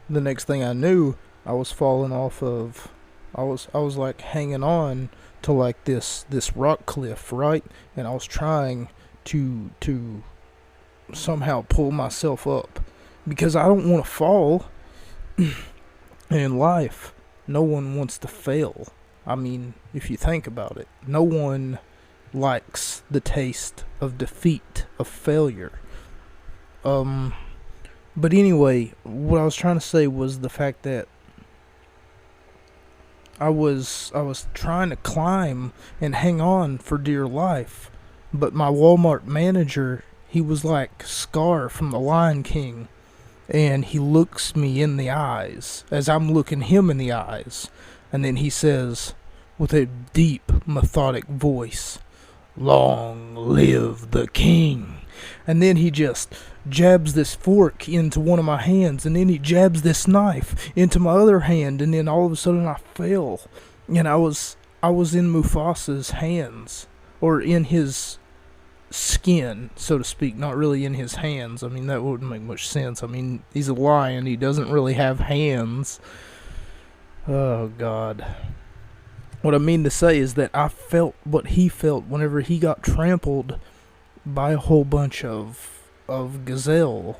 The next thing I knew, I was falling off of. I was like hanging on to like this rock cliff, right? And I was trying to somehow pull myself up because I don't want to fall. And in life, no one wants to fail. I mean, if you think about it, no one likes the taste of defeat, of failure. Um, but anyway, what I was trying to say was the fact that I was trying to climb and hang on for dear life, but my Walmart manager, he was like Scar from The Lion King, and he looks me in the eyes as I'm looking him in the eyes, and then he says with a deep, methodic voice, "Long live the king." And then he just jabs this fork into one of my hands, and then he jabs this knife into my other hand, and then all of a sudden I fell, and I was in Mufasa's hands, or in his skin, so to speak, not really in his hands. I mean, that wouldn't make much sense. I mean, he's a lion, he doesn't really have hands. Oh, God. What I mean to say is that I felt what he felt whenever he got trampled by a whole bunch of gazelle,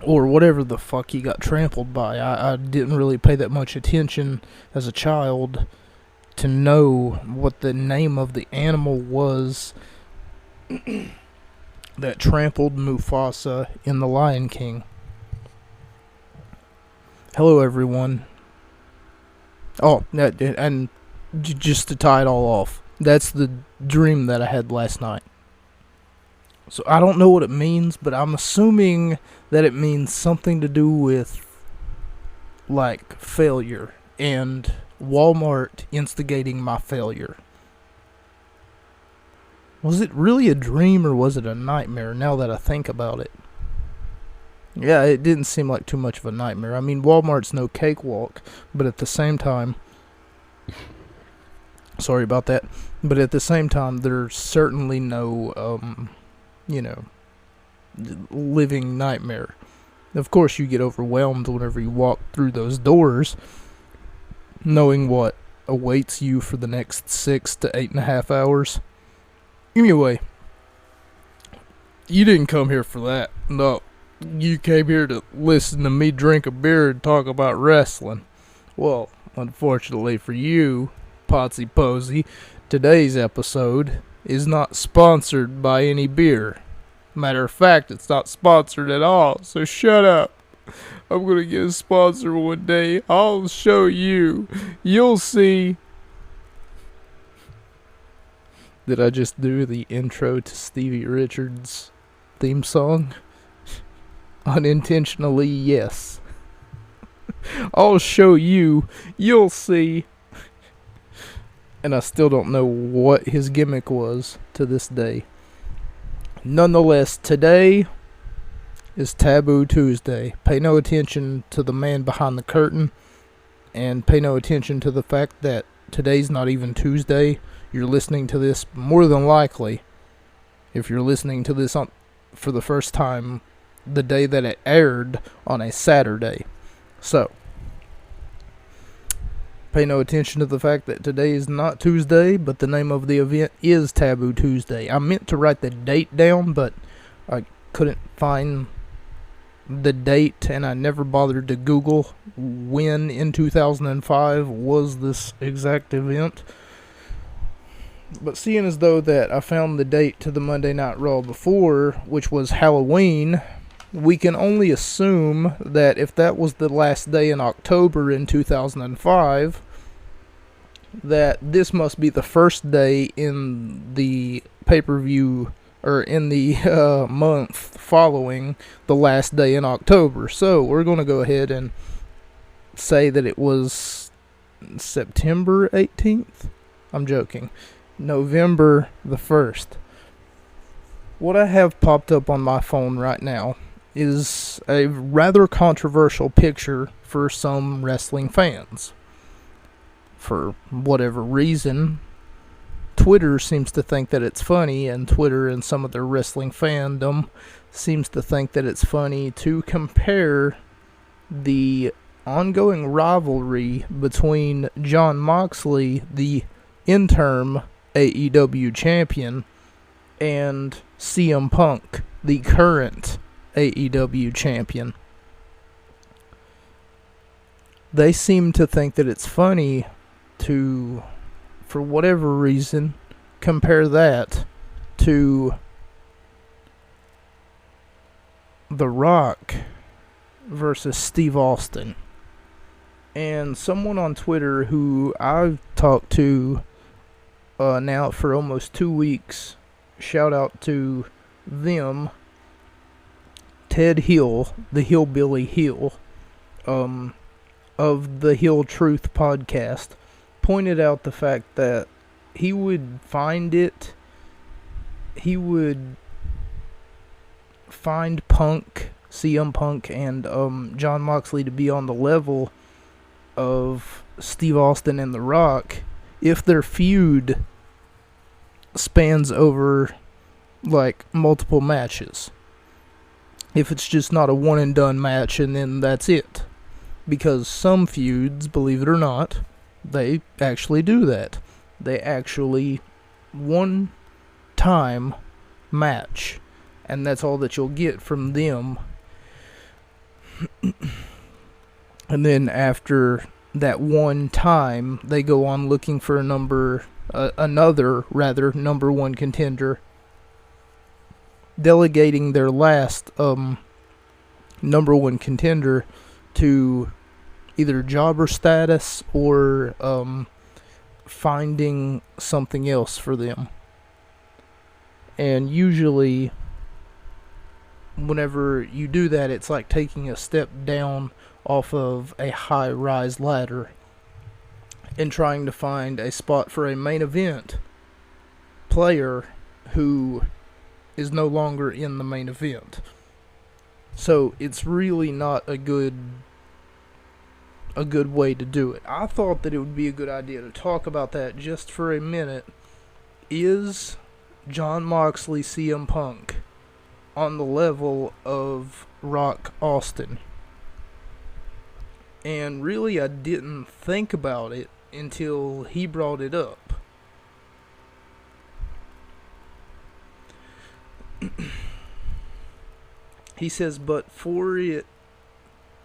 or whatever the fuck he got trampled by. I didn't really pay that much attention as a child to know what the name of the animal was that trampled Mufasa in The Lion King. Hello, everyone. Oh, and just to tie it all off, that's the dream that I had last night. So I don't know what it means, but I'm assuming that it means something to do with, like, failure and Walmart instigating my failure. Was it really a dream or was it a nightmare, now that I think about it? Yeah, it didn't seem like too much of a nightmare. I mean, Walmart's no cakewalk, but at the same time, sorry about that, but at the same time, there's certainly no, you know, living nightmare. Of course, you get overwhelmed whenever you walk through those doors, knowing what awaits you for the next 6 to 8.5 hours. Anyway, you didn't come here for that. No, you came here to listen to me drink a beer and talk about wrestling. Well, unfortunately for you, Potsy Posey, today's episode is not sponsored by any beer. Matter of fact, it's not sponsored at all, so shut up. I'm gonna get a sponsor one day. I'll show you. You'll see. Did I just do the intro to Stevie Richards' theme song? Unintentionally, yes. I'll show you. You'll see. And I still don't know what his gimmick was to this day. Nonetheless, today is Taboo Tuesday. Pay no attention to the man behind the curtain, and pay no attention to the fact that today's not even Tuesday. You're listening to this more than likely, if you're listening to this for the first time, the day that it aired on a Saturday. So, pay no attention to the fact that today is not Tuesday, but the name of the event is Taboo Tuesday. I meant to write the date down, but I couldn't find the date, and I never bothered to Google when in 2005 was this exact event. But seeing as though that I found the date to the Monday Night Raw before, which was Halloween, we can only assume that if that was the last day in October in 2005, that this must be the first day in the pay-per-view, or in the month following the last day in October. So we're going to go ahead and say that it was September 18th. I'm joking. November the 1st. What I have popped up on my phone right now is a rather controversial picture for some wrestling fans. For whatever reason, Twitter seems to think that it's funny, and Twitter and some of their wrestling fandom seems to think that it's funny to compare the ongoing rivalry between Jon Moxley, the interim AEW champion, and CM Punk, the current AEW champion. They seem to think that it's funny to, for whatever reason, compare that to The Rock versus Steve Austin. And someone on Twitter who I've talked to now for almost 2 weeks, shout out to them, Ted Hill, the Hillbilly Hill, of the Hill Truth podcast, pointed out the fact that he would find Punk, CM Punk, and Jon Moxley to be on the level of Steve Austin and The Rock if their feud spans over like multiple matches. If it's just not a one and done match and then that's it. Because some feuds, believe it or not, they actually do that. They actually one time match, and that's all that you'll get from them. And then after that one time, they go on looking for another number one contender, delegating their last number one contender to either jobber status or finding something else for them. And usually, whenever you do that, it's like taking a step down off of a high-rise ladder and trying to find a spot for a main event player who is no longer in the main event. So it's really not a good way to do it. I thought that it would be a good idea to talk about that just for a minute. Is Jon Moxley, CM Punk on the level of Rock Austin? And really, I didn't think about it until he brought it up. He says, but for it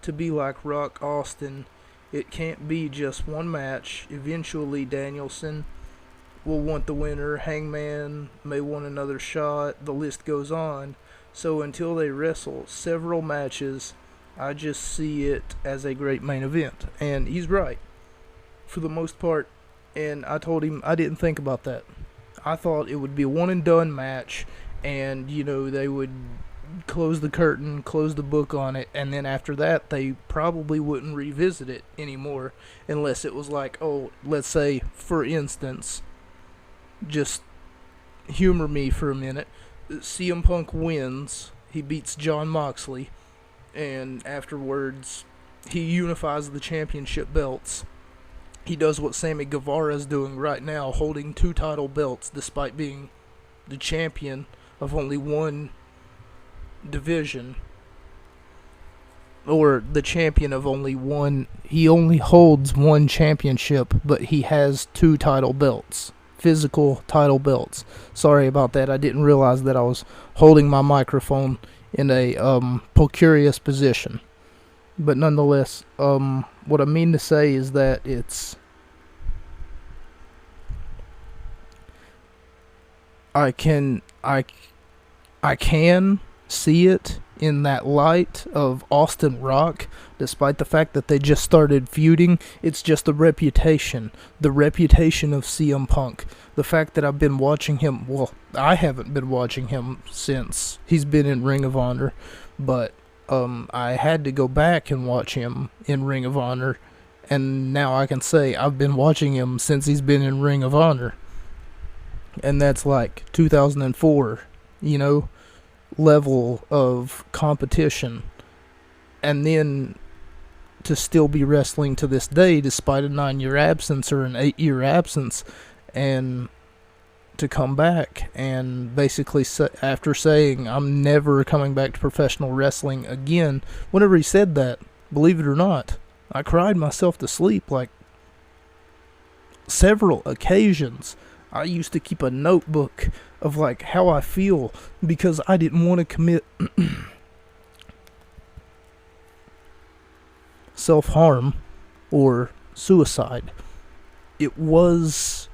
to be like Rock Austin, it can't be just one match. Eventually, Danielson will want the winner. Hangman may want another shot. The list goes on. So until they wrestle several matches, I just see it as a great main event. And he's right, for the most part. And I told him I didn't think about that. I thought it would be a one and done match, and they would close the curtain, close the book on it, and then after that they probably wouldn't revisit it anymore unless it was like, oh, let's say, for instance, just humor me for a minute, CM Punk wins, he beats Jon Moxley, and afterwards he unifies the championship belts. He does what Sammy Guevara is doing right now, holding 2 title belts despite being the champion of only one division, or the champion of only one. He only holds one championship, but he has 2 title belts, physical title belts. Sorry about that. I didn't realize that I was holding my microphone in a precarious position. But nonetheless, what I mean to say is that I can see it in that light of Austin Rock, despite the fact that they just started feuding. It's just the reputation of CM Punk. The fact that I've been watching him, well, I haven't been watching him since he's been in Ring of Honor, but I had to go back and watch him in Ring of Honor, and now I can say I've been watching him since he's been in Ring of Honor. And that's like 2004, level of competition. And then to still be wrestling to this day despite a 9-year absence or an 8-year absence, and to come back and basically after saying I'm never coming back to professional wrestling again. Whenever he said that, Believe it or not, I cried myself to sleep like several occasions. I used to keep a notebook of like how I feel because I didn't want to commit self-harm or suicide. It was,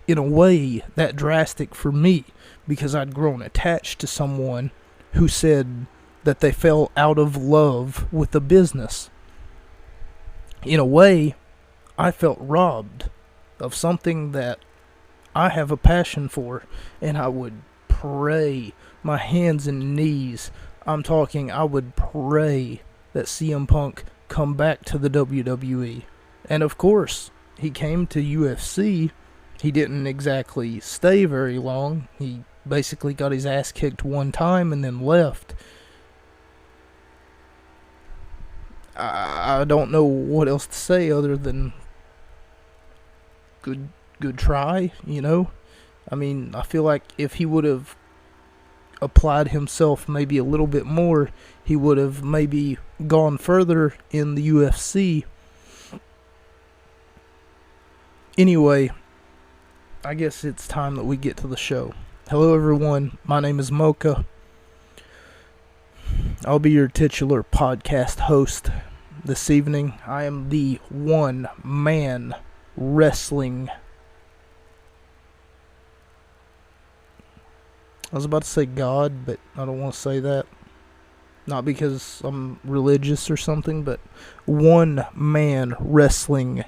in a way, that drastic for me because I'd grown attached to someone who said that they fell out of love with the business. In a way, I felt robbed of something that I have a passion for, and I would pray, my hands and knees, I would pray that CM Punk come back to the WWE. And of course, he came to UFC. He didn't exactly stay very long. He basically got his ass kicked one time and then left. I don't know what else to say other than good try, you know? I mean, I feel like if he would have applied himself maybe a little bit more, he would have maybe gone further in the UFC. Anyway, I guess it's time that we get to the show. Hello everyone, my name is Mocha. I'll be your titular podcast host this evening. I am the one-man wrestling... I was about to say God, but I don't want to say that. Not because I'm religious or something, but one-man wrestling.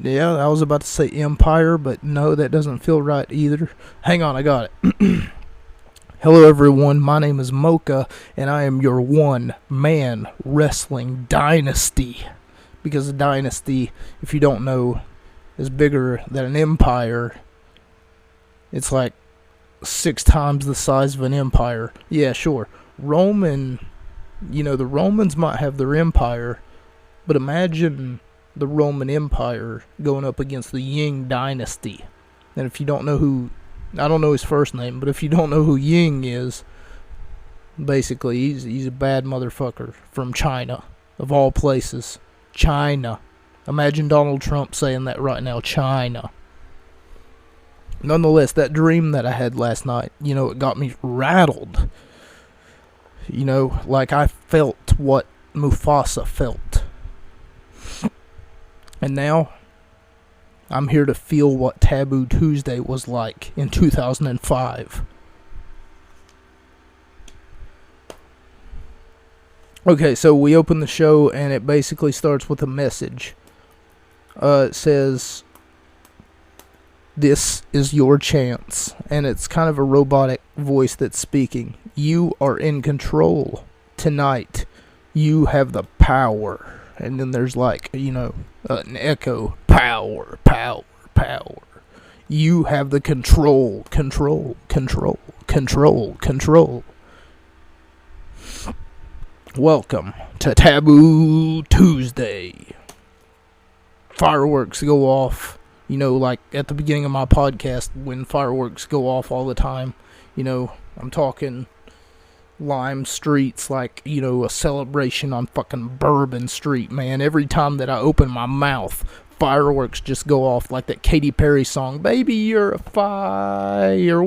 Yeah, I was about to say empire, but no, that doesn't feel right either. Hang on, I got it. Hello everyone, my name is Mocha, and I am your one-man wrestling dynasty. Because a dynasty, if you don't know, is bigger than an empire. It's like 6 times the size of an empire. Yeah, sure. The Romans might have their empire, but imagine the Roman Empire going up against the Ying dynasty. And if you don't know I don't know his first name, but if you don't know who Ying is, basically he's a bad motherfucker from China, of all places. China. Imagine Donald Trump saying that right now, China. Nonetheless, that dream that I had last night, it got me rattled. Like I felt what Mufasa felt. And now, I'm here to feel what Taboo Tuesday was like in 2005. Okay, so we open the show and it basically starts with a message. It says, "This is your chance." And it's kind of a robotic voice that's speaking. "You are in control tonight. You have the power." And then there's an echo. Power, power, power. You have the control, control, control, control, control. Welcome to Taboo Tuesday. Fireworks go off. Like at the beginning of my podcast when fireworks go off all the time. I'm talking Lime Street's like, a celebration on fucking Bourbon Street, man. Every time that I open my mouth, fireworks just go off like that Katy Perry song, "Baby, you're a firework."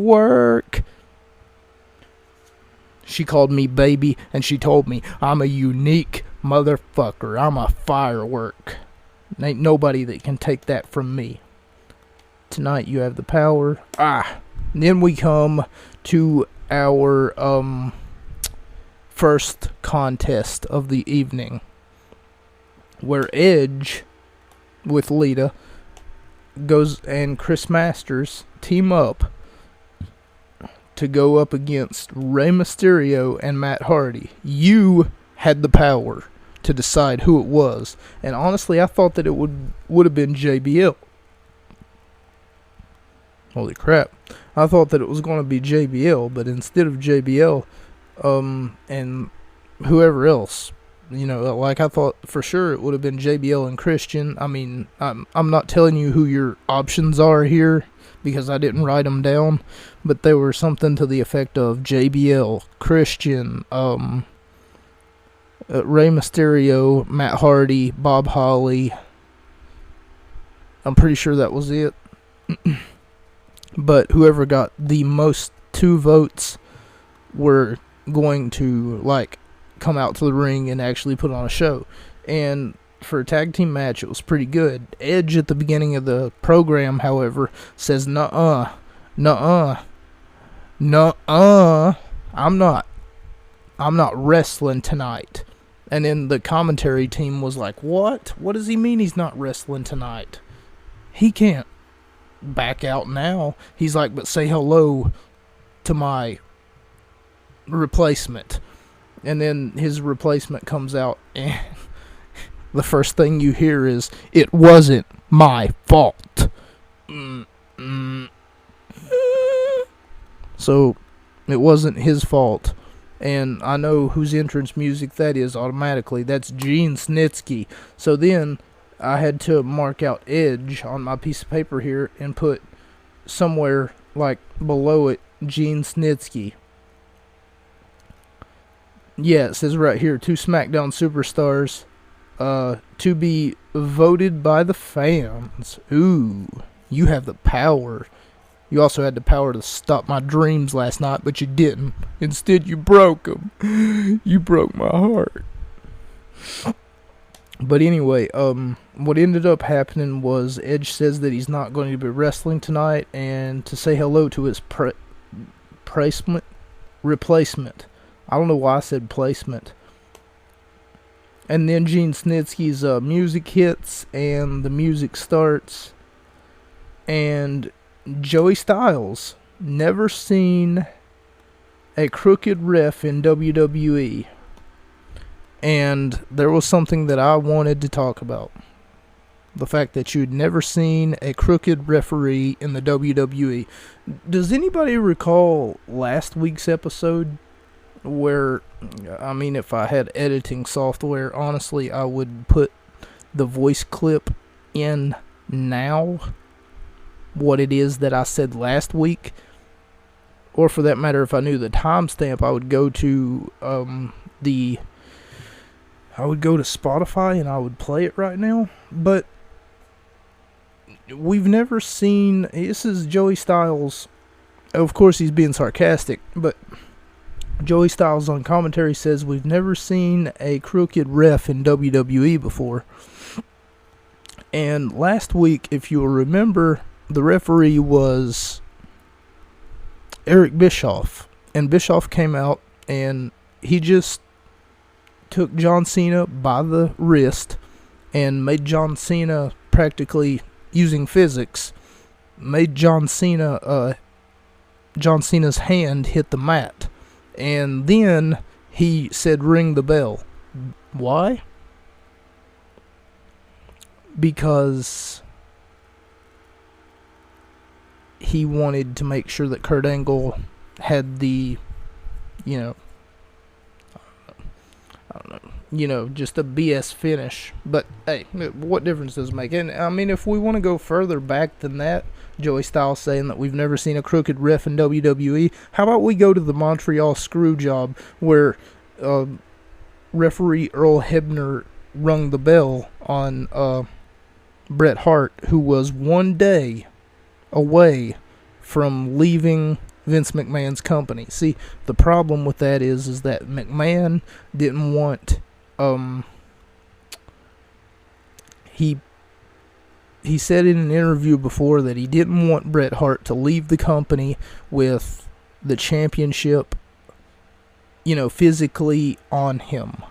She called me baby, and she told me I'm a unique motherfucker. I'm a firework. Ain't nobody that can take that from me. Tonight you have the power. Then we come to our first contest of the evening, where Edge with Lita goes and Chris Masters team up to go up against Rey Mysterio and Matt Hardy. You had the power to decide who it was, and honestly I thought that it would have been JBL. Holy crap. I thought that it was going to be JBL, but instead of JBL, and whoever else, I thought for sure it would have been JBL and Christian. I mean, I'm not telling you who your options are here because I didn't write them down, but they were something to the effect of JBL, Christian, Rey Mysterio, Matt Hardy, Bob Holly. I'm pretty sure that was it. But whoever got the most 2 votes were going to, like, come out to the ring and actually put on a show. And for a tag team match, it was pretty good. Edge at the beginning of the program, however, says, nuh-uh, I'm not wrestling tonight. And then the commentary team was like, what? What does he mean he's not wrestling tonight? He can't back out now. He's like, but say hello to my replacement. And then his replacement comes out, and the first thing you hear is, it wasn't my fault. So, it wasn't his fault. And I know whose entrance music that is automatically. That's Gene Snitsky. So then, I had to mark out Edge on my piece of paper here and put somewhere, like, below it, Gene Snitsky. Yeah, it says right here, 2 SmackDown superstars to be voted by the fans. Ooh, you have the power. You also had the power to stop my dreams last night, but you didn't. Instead, you broke them. You broke my heart. But anyway, what ended up happening was Edge says that he's not going to be wrestling tonight, and to say hello to his replacement. I don't know why I said placement. And then Gene Snitsky's music hits, and the music starts, and Joey Styles, never seen a crooked ref in WWE. And there was something that I wanted to talk about. The fact that you'd never seen a crooked referee in the WWE. Does anybody recall last week's episode where, I mean, if I had editing software, honestly, I would put the voice clip in now, what it is that I said last week. Or for that matter, if I knew the timestamp, I would go to Spotify and I would play it right now. But we've never seen, this is Joey Styles. Of course he's being sarcastic, but Joey Styles on commentary says we've never seen a crooked ref in WWE before. And last week, if you'll remember, the referee was Eric Bischoff. And Bischoff came out and he just took John Cena by the wrist and made John Cena, practically using physics, made John Cena's hand hit the mat. And then he said, ring the bell. Why? Because he wanted to make sure that Kurt Angle had the, I don't know, just a BS finish. But hey, what difference does it make? And I mean, if we want to go further back than that, Joey Styles saying that we've never seen a crooked ref in WWE, how about we go to the Montreal Screwjob, where referee Earl Hebner rung the bell on Bret Hart, who was one day away from leaving Vince McMahon's company. See, the problem with that is that McMahon didn't want, he said in an interview before that he didn't want Bret Hart to leave the company with the championship, physically on him.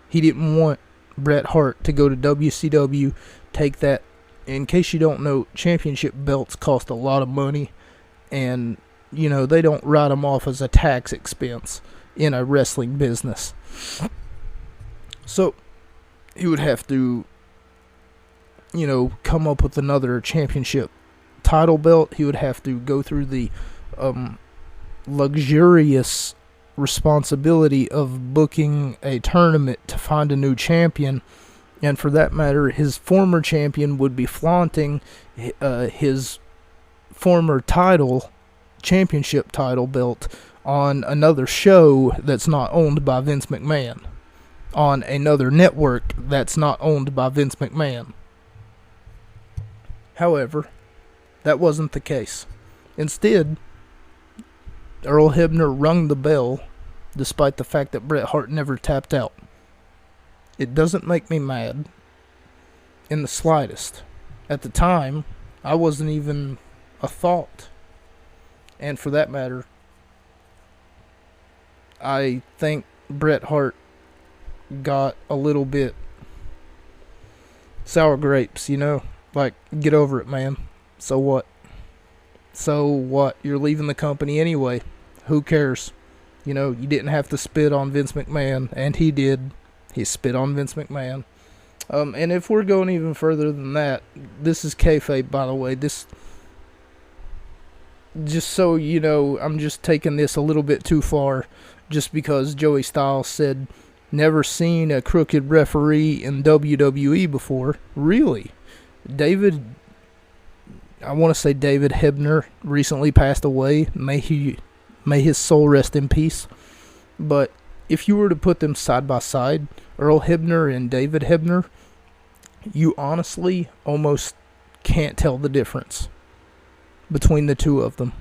He didn't want Bret Hart to go to WCW, take that. In case you don't know, championship belts cost a lot of money, and, they don't write them off as a tax expense in a wrestling business. So, he would have to, come up with another championship title belt. He would have to go through the luxurious responsibility of booking a tournament to find a new champion. And for that matter, his former champion would be flaunting his former championship title belt on another show that's not owned by Vince McMahon. on another network that's not owned by Vince McMahon. However, that wasn't the case. Instead, Earl Hebner rung the bell, despite the fact that Bret Hart never tapped out. It doesn't make me mad in the slightest. At the time, I wasn't even a thought. And for that matter, I think Bret Hart got a little bit sour grapes, Like, get over it, man. So what? So what? You're leaving the company anyway. Who cares? You didn't have to spit on Vince McMahon, and he did. He spit on Vince McMahon. And if we're going even further than that, this is kayfabe, by the way. This, just so you know, I'm just taking this a little bit too far, just because Joey Styles said, never seen a crooked referee in WWE before. Really? David Hebner recently passed away. May his soul rest in peace. But if you were to put them side by side, Earl Hebner and David Hebner, you honestly almost can't tell the difference between the two of them.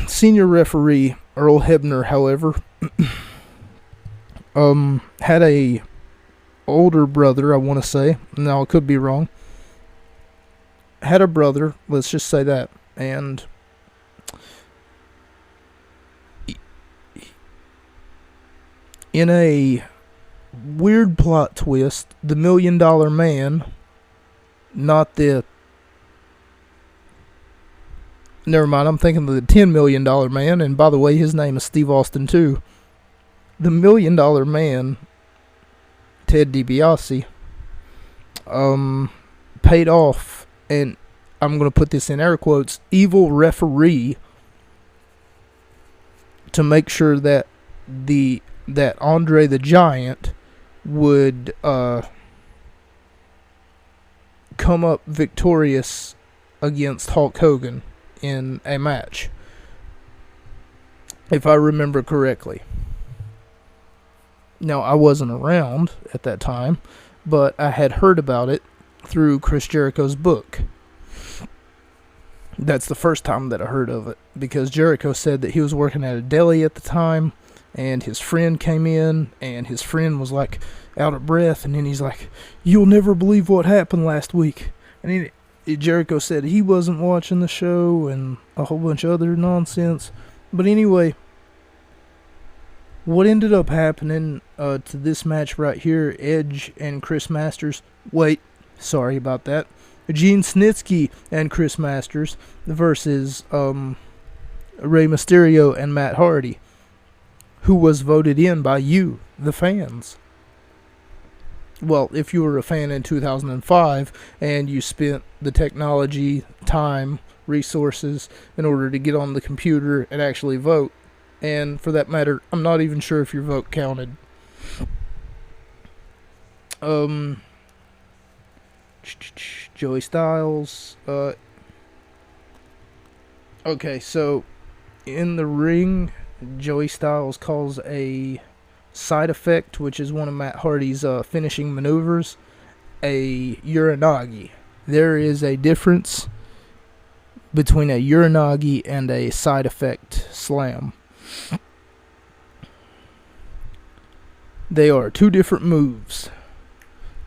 Senior referee Earl Hebner, however, had a older brother, I want to say. Now, I could be wrong. Had a brother, let's just say that. And in a weird plot twist, the $1 Million Man, not the... Never mind, I'm thinking of the $10 Million Man, and by the way, his name is Steve Austin too. The $1 Million Man, Ted DiBiase, paid off, and I'm going to put this in air quotes, evil referee to make sure that Andre the Giant would come up victorious against Hulk Hogan in a match, if I remember correctly. Now, I wasn't around at that time, but I had heard about it through Chris Jericho's book. That's the first time that I heard of it, because Jericho said that he was working at a deli at the time, and his friend came in, and his friend was like out of breath, and then he's like, "You'll never believe what happened last week." And Jericho said he wasn't watching the show, and a whole bunch of other nonsense. But anyway, what ended up happening to this match right here, Edge and Chris Masters, sorry about that, Gene Snitsky and Chris Masters versus Rey Mysterio and Matt Hardy, who was voted in by you, the fans. Well, if you were a fan in 2005 and you spent the technology, time, resources in order to get on the computer and actually vote, and for that matter, I'm not even sure if your vote counted. Joey Styles. Okay, so in the ring, Joey Styles calls a side effect, which is one of Matt Hardy's finishing maneuvers, a Uranagi. There is a difference between a Uranagi and a side effect slam. They are two different moves.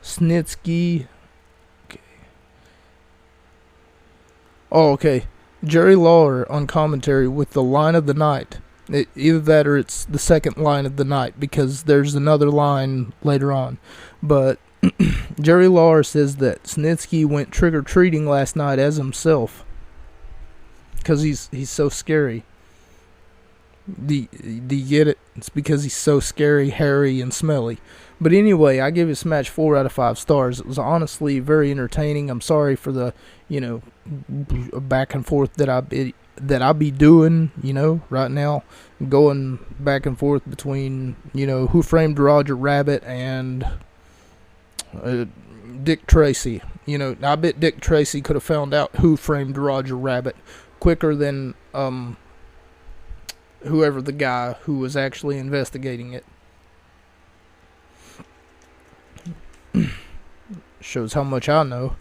Snitsky. Okay. Jerry Lawler on commentary with the line of the night. Either that or it's the second line of the night, because there's another line later on. But Jerry Lawler says that Snitsky went trick-or-treating last night as himself, because he's so scary. Do you get it? It's because he's so scary, hairy, and smelly. But anyway, I give this match 4 out of 5 stars. It was honestly very entertaining. I'm sorry for the, back and forth that I be doing, right now, going back and forth between, Who Framed Roger Rabbit and Dick Tracy. I bet Dick Tracy could have found out Who Framed Roger Rabbit quicker than whoever the guy who was actually investigating it. Shows how much I know.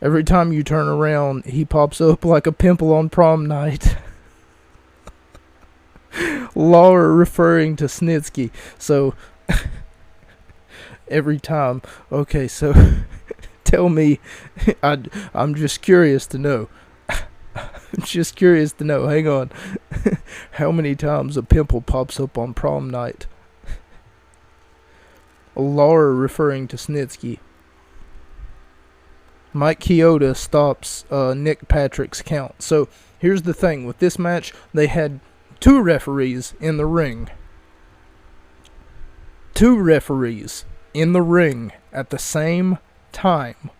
Every time you turn around, he pops up like a pimple on prom night. Laura referring to Snitsky. So, every time. Okay, so, tell me. I'm just curious to know. I'm just curious to know. Hang on. How many times a pimple pops up on prom night? Laura referring to Snitsky. Mike Chioda stops Nick Patrick's count. So, here's the thing. With this match, they had 2 referees in the ring. 2 referees in the ring at the same time.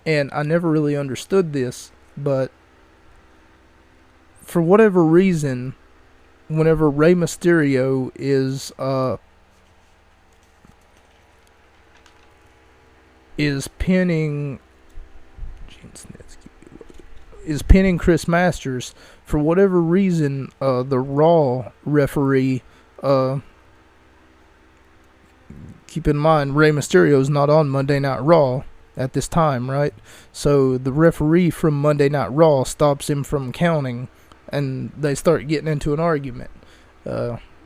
And I never really understood this, but for whatever reason, whenever Rey Mysterio is pinning Chris Masters, for whatever reason, the Raw referee, keep in mind, Rey Mysterio's not on Monday Night Raw at this time, right? So the referee from Monday Night Raw stops him from counting, and they start getting into an argument.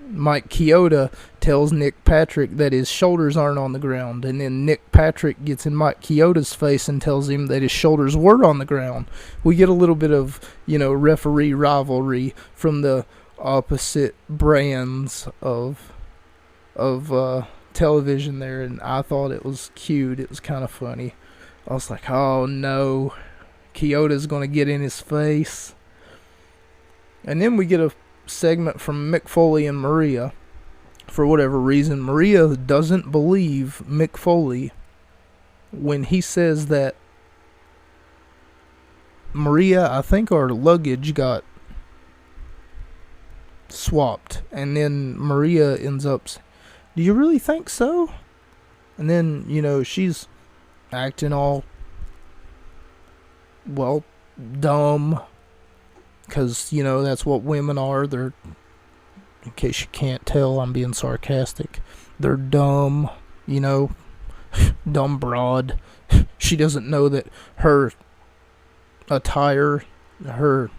Mike Chioda tells Nick Patrick that his shoulders aren't on the ground, and then Nick Patrick gets in Mike Chioda's face and tells him that his shoulders were on the ground. We get a little bit of, referee rivalry from the opposite brands of television there, and I thought it was cute. It was kind of funny. I was like, oh no, Chioda's gonna get in his face. And then we get a segment from Mick Foley and Maria. For whatever reason, Maria doesn't believe Mick Foley when he says that Maria, I think our luggage got swapped, and then Maria ends up, do you really think so? And then, she's acting all, dumb. Because, that's what women are. They're, in case you can't tell, I'm being sarcastic. They're dumb, dumb broad. She doesn't know that her attire, her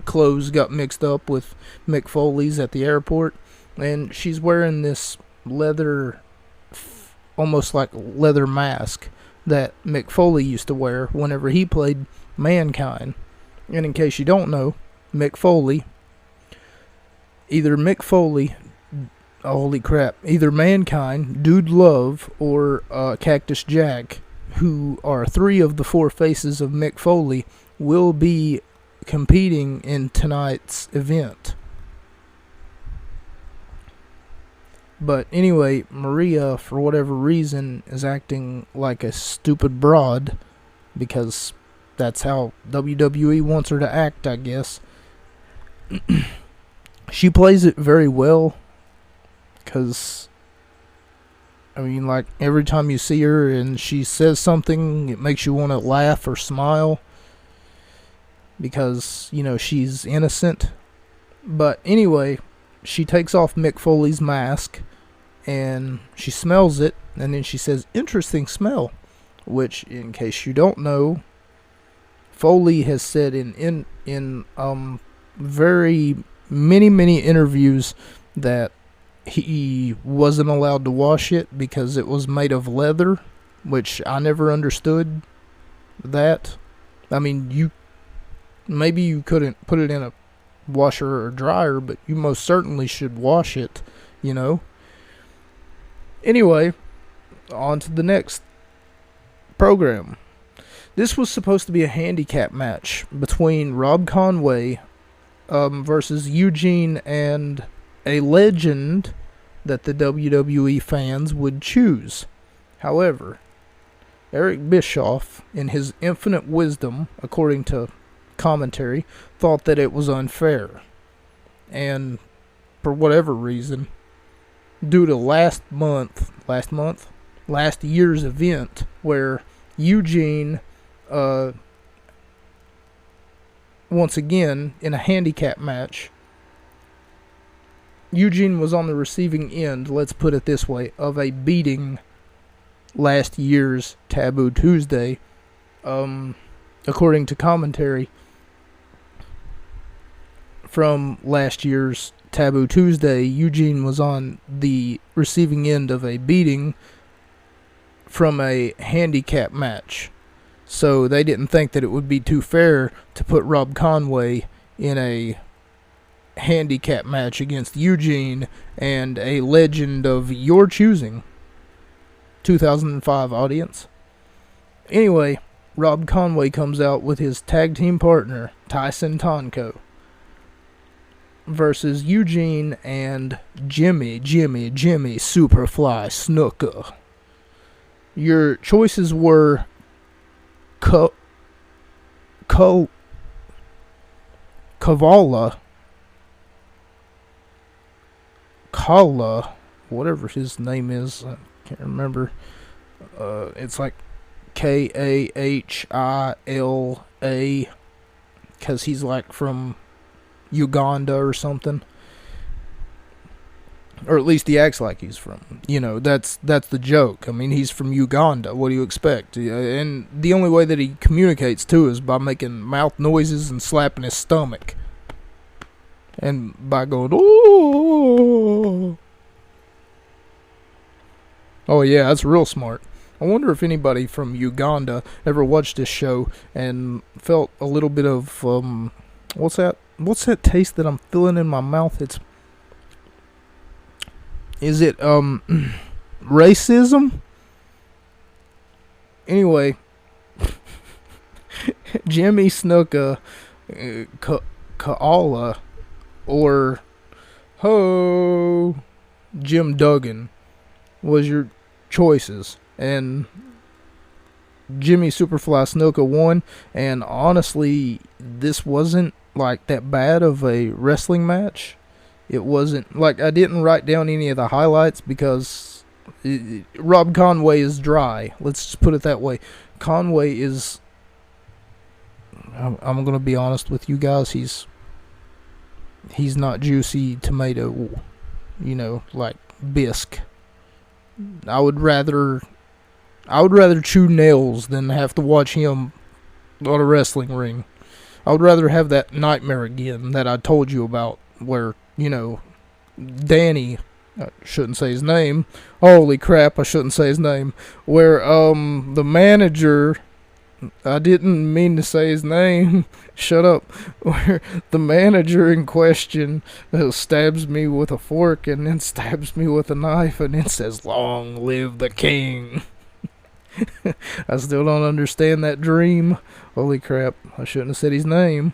clothes got mixed up with Mick Foley's at the airport. And she's wearing this leather, almost like leather mask that Mick Foley used to wear whenever he played Mankind. And in case you don't know, either Mankind, Dude Love, or Cactus Jack, who are 3 of the 4 faces of Mick Foley, will be competing in tonight's event. But anyway, Maria, for whatever reason, is acting like a stupid broad, because that's how WWE wants her to act, I guess. She plays it very well, because, every time you see her and she says something, it makes you want to laugh or smile, because, she's innocent. But anyway, she takes off Mick Foley's mask, and she smells it, and then she says, interesting smell, which, in case you don't know, Foley has said in very many interviews that he wasn't allowed to wash it because it was made of leather, which I never understood that. Maybe you couldn't put it in a washer or dryer, but you most certainly should wash it, Anyway, on to the next program. This was supposed to be a handicap match between Rob Conway versus Eugene and a legend that the WWE fans would choose. However, Eric Bischoff, in his infinite wisdom, according to commentary, thought that it was unfair. And for whatever reason, due to last year's event, where Eugene once again, in a handicap match, Eugene was on the receiving end, let's put it this way, of a beating last year's Taboo Tuesday. According to commentary from last year's Taboo Tuesday, Eugene was on the receiving end of a beating from a handicap match. So they didn't think that it would be too fair to put Rob Conway in a handicap match against Eugene and a legend of your choosing. 2005 audience. Anyway, Rob Conway comes out with his tag team partner, Tyson Tonko, versus Eugene and Jimmy Superfly Snuka. Your choices were Kala, whatever his name is, I can't remember. It's like Kahila, because he's like from Uganda or something. Or at least he acts like he's from. That's the joke. I mean, he's from Uganda. What do you expect? And the only way that he communicates, too, is by making mouth noises and slapping his stomach. And by going, oh. Oh, yeah, that's real smart. I wonder if anybody from Uganda ever watched this show and felt a little bit of, what's that taste that I'm feeling in my mouth? Is it racism? Anyway, Jimmy Snuka, Kaala, or Jim Duggan was your choices. And Jimmy Superfly Snuka won. And honestly, this wasn't like that bad of a wrestling match. It wasn't like, I didn't write down any of the highlights because Rob Conway is dry. Let's just put it that way. Conway is, I'm going to be honest with you guys, he's not juicy tomato, like bisque. I would rather chew nails than have to watch him on a wrestling ring. I would rather have that nightmare again that I told you about, where Danny, I shouldn't say his name. Holy crap, I shouldn't say his name. Where the manager, I didn't mean to say his name. Shut up. Where the manager in question stabs me with a fork and then stabs me with a knife and then says, "Long live the king." I still don't understand that dream. Holy crap, I shouldn't have said his name.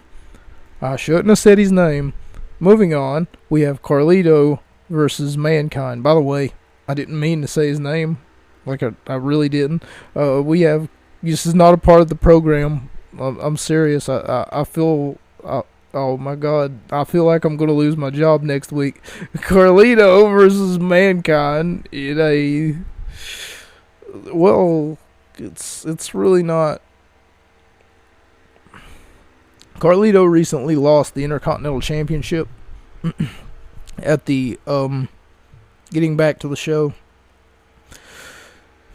Moving on, we have Carlito versus Mankind. By the way, I didn't mean to say his name. Like, I really didn't. This is not a part of the program. I'm serious. I feel... oh my god. I feel like I'm going to lose my job next week. Carlito versus Mankind in a... Well, it's really not... Carlito recently lost the Intercontinental Championship at the, getting back to the show.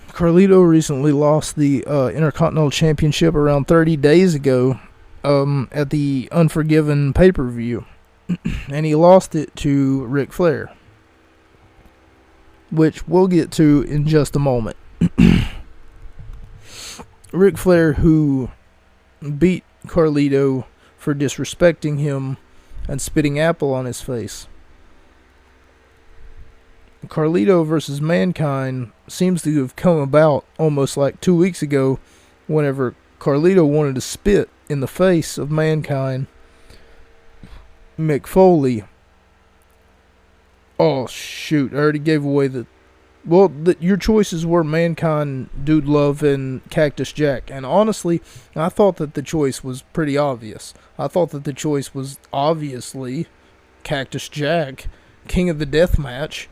Carlito recently lost the Intercontinental Championship around 30 days ago at the Unforgiven pay-per-view. And he lost it to Ric Flair, which we'll get to in just a moment. Ric Flair, who beat Carlito for disrespecting him and spitting apple on his face. Carlito versus Mankind seems to have come about almost like 2 weeks ago, whenever Carlito wanted to spit in the face of Mankind. Mick Foley. Oh shoot, I already gave away the... Well, your choices were Mankind, Dude Love, and Cactus Jack. And honestly, I thought that the choice was pretty obvious. I thought that the choice was obviously Cactus Jack, King of the Deathmatch,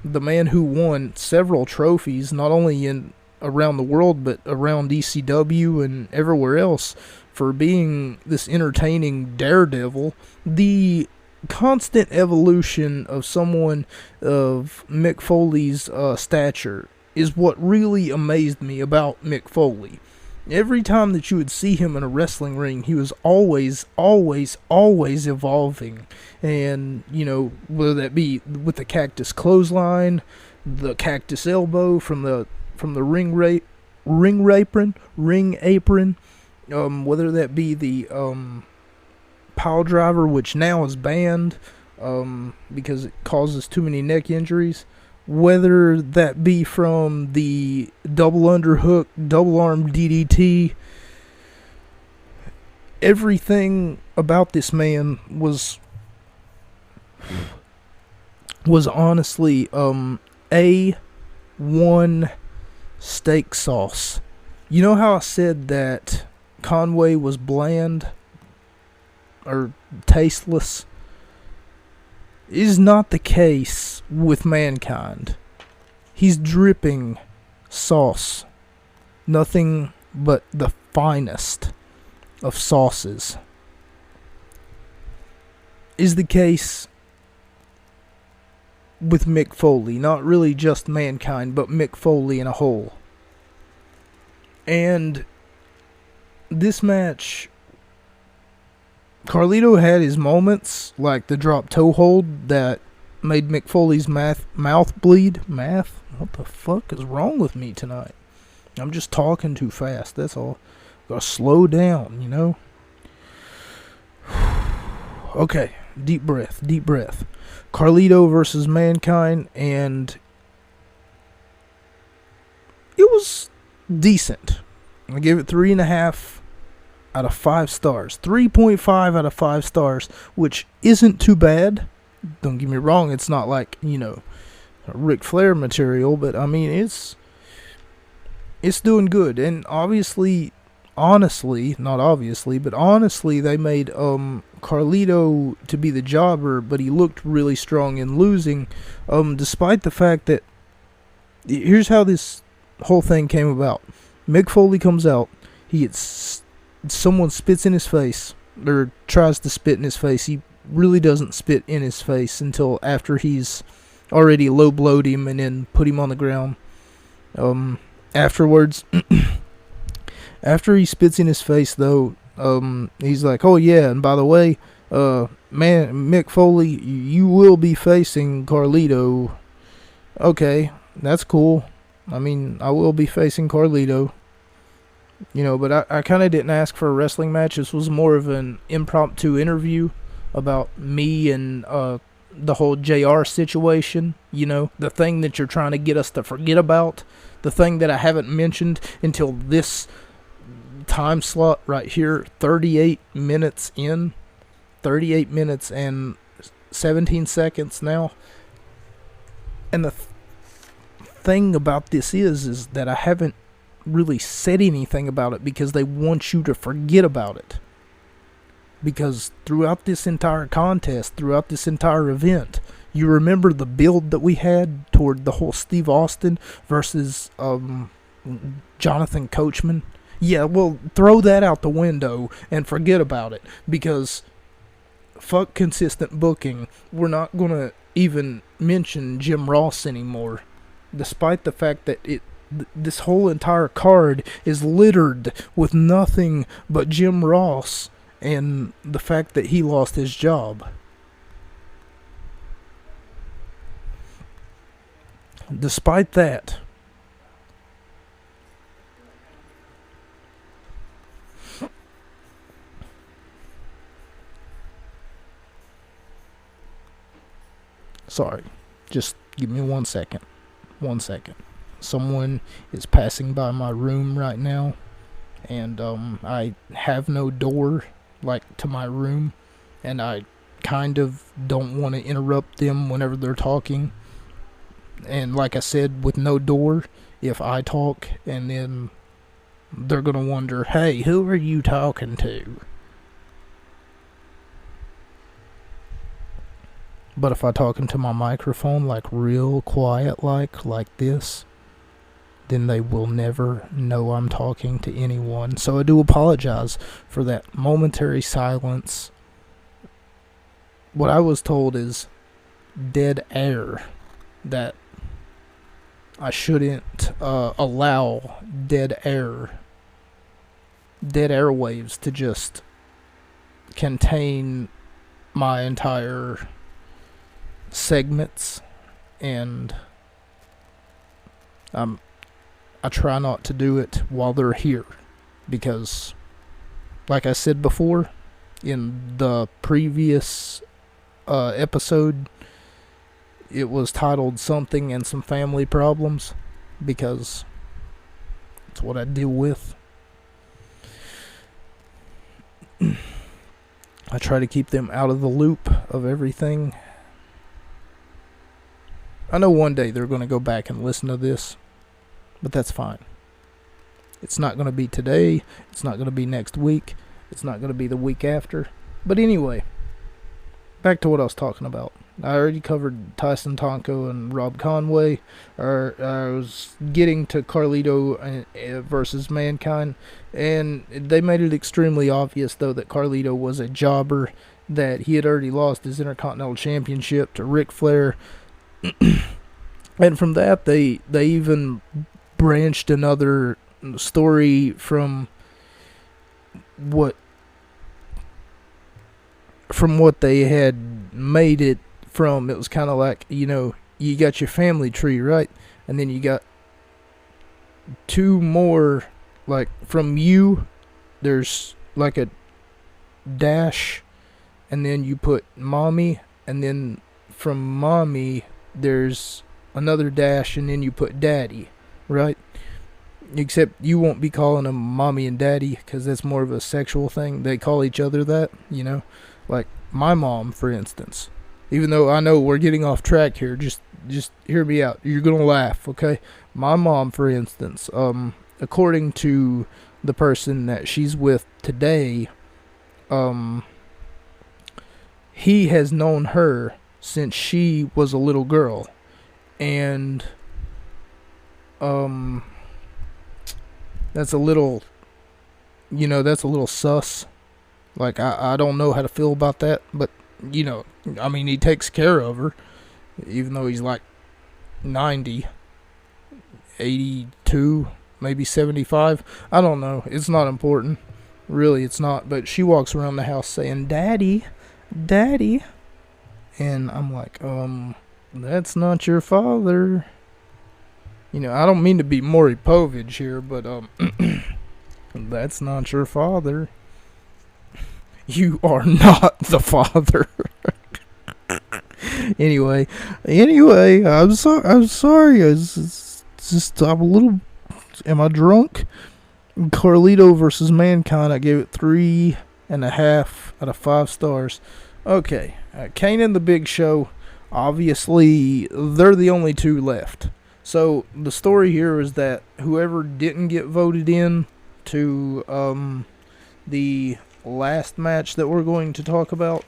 the man who won several trophies, not only in around the world, but around ECW and everywhere else, for being this entertaining daredevil. The constant evolution of someone of Mick Foley's stature is what really amazed me about Mick Foley. Every time that you would see him in a wrestling ring, he was always evolving. And, you know, whether that be with the cactus clothesline, the cactus elbow from the ring apron, whether that be the pile driver, which now is banned because it causes too many neck injuries, whether that be from the double underhook, double arm DDT. Everything about this man was honestly A1 steak sauce. You know how I said that Conway was bland or tasteless? It is not the case with Mankind. He's dripping sauce. Nothing but the finest of sauces. Is the case with Mick Foley. Not really just Mankind, but Mick Foley in a whole. And this match, Carlito had his moments, like the drop toe hold that made Mick Foley's mouth bleed. Math? What the fuck is wrong with me tonight? I'm just talking too fast, that's all. Gotta slow down, you know? Okay, deep breath. Carlito versus Mankind, and it was decent. I gave it 3.5 out of 5 stars. 3.5 out of 5 stars, which isn't too bad. Don't get me wrong, it's not like, you know, Ric Flair material, but I mean, it's doing good. And honestly, they made Carlito to be the jobber, but he looked really strong in losing, despite the fact that, here's how this whole thing came about. Mick Foley comes out, someone spits in his face, or tries to spit in his face. He really doesn't spit in his face until after he's already low-blowed him and then put him on the ground. Afterwards, after he spits in his face, though, he's like, oh yeah, and by the way, Mick Foley, you will be facing Carlito. Okay, that's cool. I mean, I will be facing Carlito. You know, but I kind of didn't ask for a wrestling match. This was more of an impromptu interview about me and the whole JR situation. You know, the thing that you're trying to get us to forget about. The thing that I haven't mentioned until this time slot right here. 38 minutes in. 38 minutes and 17 seconds now. And the thing about this is that I haven't really said anything about it because they want you to forget about it. Because throughout this entire contest, throughout this entire event, you remember the build that we had toward the whole Steve Austin versus Jonathan Coachman? Yeah, well, throw that out the window and forget about it, because fuck consistent booking. We're not going to even mention Jim Ross anymore, despite the fact that this whole entire card is littered with nothing but Jim Ross and the fact that he lost his job. Despite that, sorry, just give me 1 second. 1 second. Someone is passing by my room right now, and I have no door, like, to my room, and I kind of don't want to interrupt them whenever they're talking. And like I said, with no door, if I talk, and then they're gonna wonder, hey, who are you talking to? But if I talk into my microphone, like real quiet, like this, then they will never know I'm talking to anyone. So I do apologize for that momentary silence. What I was told is dead air, that I shouldn't allow dead airwaves to just contain my entire segments, and I try not to do it while they're here, because like I said before in the previous episode, it was titled Something and Some Family Problems, because it's what I deal with. I try to keep them out of the loop of everything. I know one day they're going to go back and listen to this, but that's fine. It's not going to be today. It's not going to be next week. It's not going to be the week after. But anyway, back to what I was talking about. I already covered Tyson Tonko and Rob Conway. I was getting to Carlito versus Mankind, and they made it extremely obvious, though, that Carlito was a jobber, that he had already lost his Intercontinental Championship to Ric Flair. And from that, they even branched another story from what they had made it from. It was kind of like, you got your family tree, right? And then you got two more, like, from you, there's like a dash, and then you put mommy, and then from mommy, there's another dash, and then you put daddy, right? Except you won't be calling them mommy and daddy, because that's more of a sexual thing. They call each other that, Like my mom, for instance. Even though I know we're getting off track here, just hear me out. You're gonna laugh, okay? My mom, for instance, according to the person that she's with today, he has known her since she was a little girl, and that's a little sus. Like, I don't know how to feel about that, but he takes care of her, even though he's like 90, 82, maybe 75. I don't know. It's not important. Really, it's not. But she walks around the house saying, Daddy, Daddy. And I'm like, that's not your father. I don't mean to be Maury Povich here, but, that's not your father. You are not the father. Anyway, I'm sorry. It's just, I'm a little, am I drunk? Carlito versus Mankind, I gave it 3.5 out of 5 stars. Okay, Kane and the Big Show, obviously, they're the only two left. So, the story here is that whoever didn't get voted in to the last match that we're going to talk about,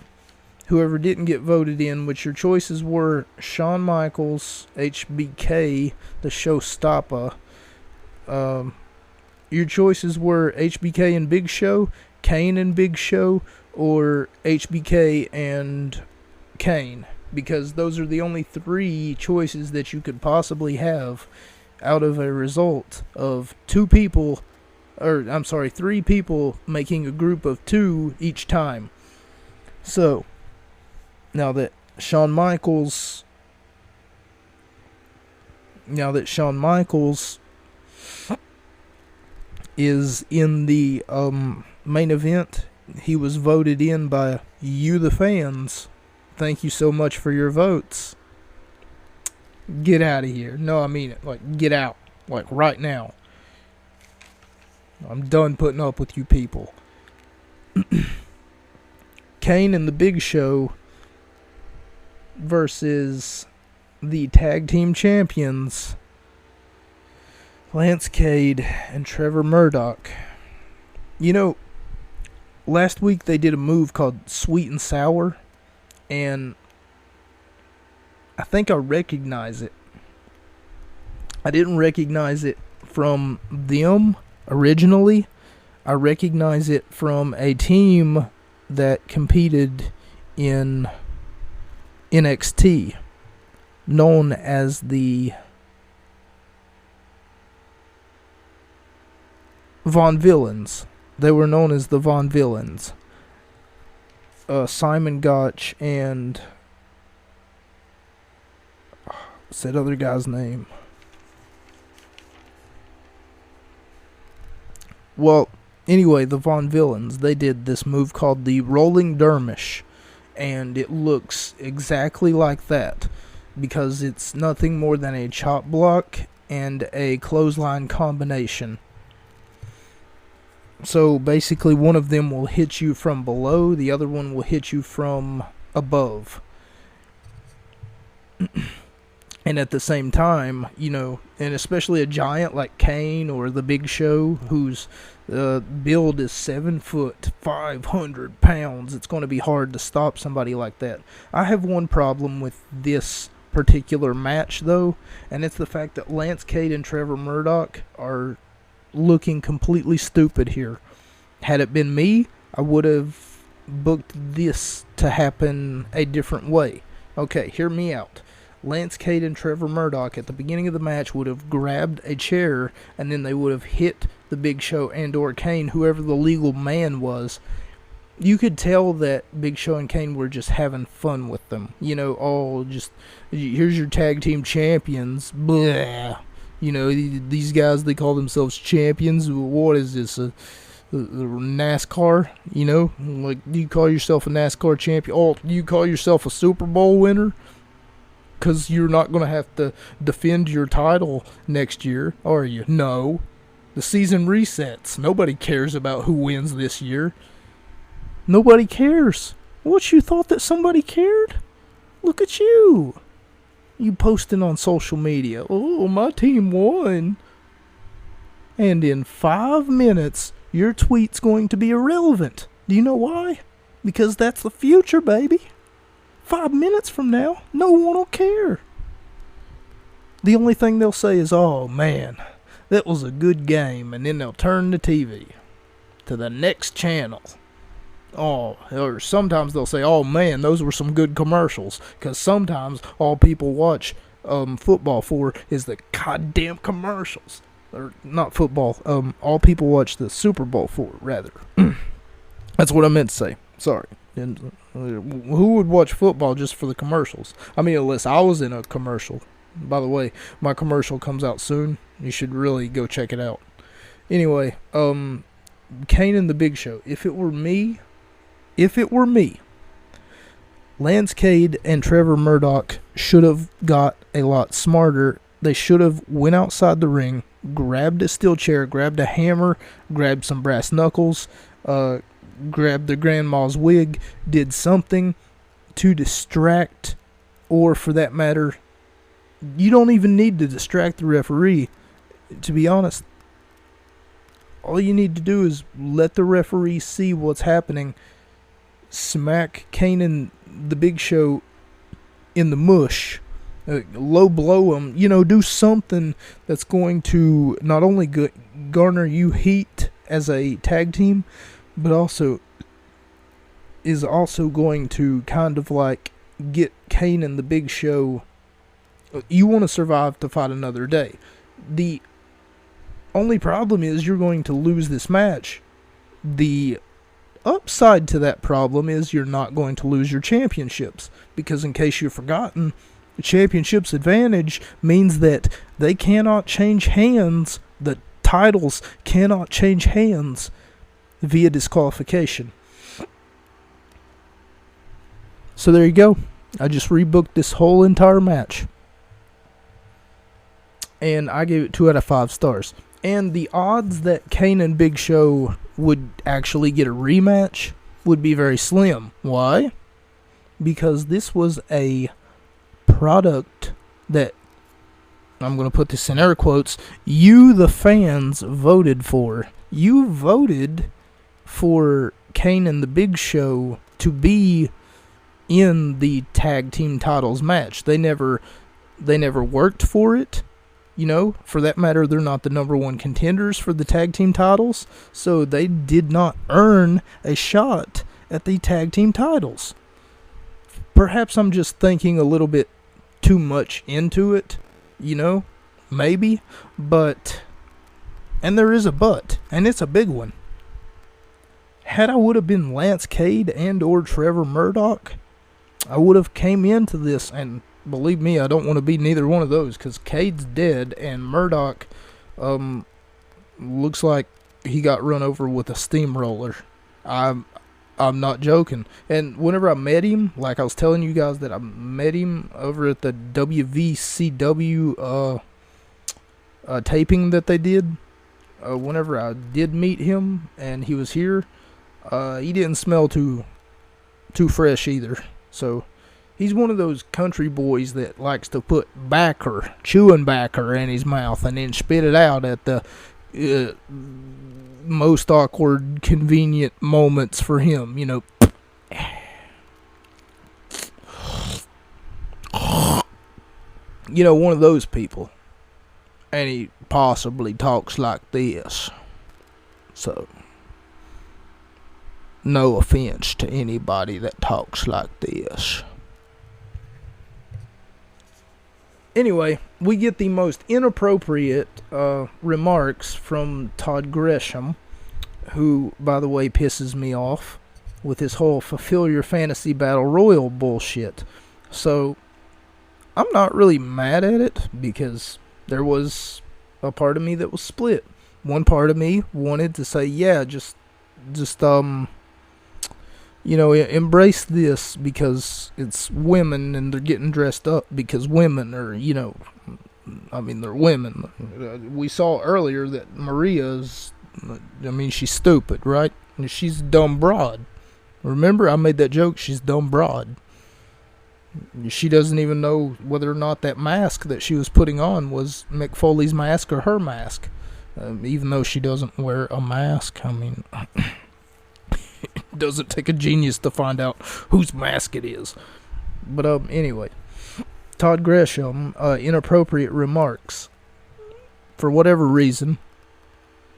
whoever didn't get voted in, which your choices were Shawn Michaels, HBK, the Showstopper. Your choices were HBK and Big Show, Kane and Big Show, or HBK and Kane, because those are the only 3 choices that you could possibly have out of a result of 3 people making a group of 2 each time. So, now that Shawn Michaels is in the main event, he was voted in by you, the fans. Thank you so much for your votes. Get out of here. No, I mean it. Like, get out. Like, right now. I'm done putting up with you people. Kane and the Big Show versus the tag team champions, Lance Cade and Trevor Murdoch. Last week they did a move called Sweet and Sour, and I think I recognize it. I didn't recognize it from them originally. I recognize it from a team that competed in NXT, known as the Von Villains. They were known as the Von Villains. Simon Gotch and what's that other guy's name? Well, anyway, the Von Villains, they did this move called the Rolling Dermish, and it looks exactly like that because it's nothing more than a chop block and a clothesline combination. So basically one of them will hit you from below, the other one will hit you from above. And at the same time, you know, and especially a giant like Kane or the Big Show, whose build is 7 foot, 500 pounds, it's going to be hard to stop somebody like that. I have one problem with this particular match, though, and it's the fact that Lance Cade and Trevor Murdoch are looking completely stupid here. Had it been me, I would have booked this to happen a different way. Okay, hear me out. Lance Cade and Trevor Murdoch at the beginning of the match would have grabbed a chair and then they would have hit the Big Show and or Kane, whoever the legal man was. You could tell that Big Show and Kane were just having fun with them. You know, oh, just, here's your tag team champions. Blah. You know, these guys, they call themselves champions. What is this, a NASCAR? You know, like, do you call yourself a NASCAR champion? Oh, do you call yourself a Super Bowl winner? Because you're not going to have to defend your title next year, are you? No. The season resets. Nobody cares about who wins this year. Nobody cares. What, you thought that somebody cared? Look at you. You posting on social media. Oh, my team won. And in 5 minutes, your tweet's going to be irrelevant. Do you know why? Because that's the future, baby. 5 minutes from now, no one will care. The only thing they'll say is, oh man, that was a good game, and then they'll turn the TV to the next channel. Oh, or sometimes they'll say, oh man, those were some good commercials, because sometimes all people watch football for is the goddamn commercials. Or not football, all people watch the Super Bowl for, rather. That's what I meant to say. Sorry. And who would watch football just for the commercials? I mean, unless I was in a commercial. By the way, my commercial comes out soon. You should really go check it out. Anyway, Kane and the Big Show. If it were me, Lance Cade and Trevor Murdoch should have got a lot smarter. They should have went outside the ring, grabbed a steel chair, grabbed a hammer, grabbed some brass knuckles, grabbed their grandma's wig, did something to distract, or for that matter, you don't even need to distract the referee. To be honest, all you need to do is let the referee see what's happening, smack Kane and the Big Show in the mush, low blow them, you know, do something that's going to not only garner you heat as a tag team, but also is also going to kind of like get Kane and the Big Show. You want to survive to fight another day. The only problem is you're going to lose this match. The upside to that problem is you're not going to lose your championships, because in case you've forgotten, the championship's advantage means that they cannot change hands. The titles cannot change hands via disqualification. So there you go. I just rebooked this whole entire match. And I gave it 2 out of 5 stars. And the odds that Kane and Big Show would actually get a rematch would be very slim. Why? Because this was a product that, I'm going to put this in air quotes, you, the fans, voted for. You voted for Kane and the Big Show to be in the tag team titles match. They never worked for it. You know, for that matter, they're not the number one contenders for the tag team titles, so they did not earn a shot at the tag team titles. Perhaps I'm just thinking a little bit too much into it, you know, maybe, but, and there is a but, and it's a big one. Had I would have been Lance Cade and or Trevor Murdoch, I would have came into this, and believe me, I don't want to be neither one of those, because Cade's dead, and Murdoch looks like he got run over with a steamroller. I'm not joking. And whenever I met him, like I was telling you guys that I met him over at the WVCW taping that they did, whenever I did meet him and he was here, he didn't smell too fresh either. So he's one of those country boys that likes to put chewing backer in his mouth and then spit it out at the most awkward, convenient moments for him, you know. You know, one of those people. And he possibly talks like this. So, no offense to anybody that talks like this. Anyway, we get the most inappropriate remarks from Todd Gresham, who, by the way, pisses me off with his whole fulfill your fantasy battle royal bullshit. So, I'm not really mad at it, because there was a part of me that was split. One part of me wanted to say, yeah, just you know, embrace this because it's women and they're getting dressed up because women are, you know, I mean, they're women. We saw earlier that Maria's, I mean, she's stupid, right? She's a dumb broad. Remember, I made that joke, she's dumb broad. She doesn't even know whether or not that mask that she was putting on was Mick Foley's mask or her mask. Even though she doesn't wear a mask, I mean... It doesn't take a genius to find out whose mask it is. But anyway, Todd Gresham, inappropriate remarks. For whatever reason,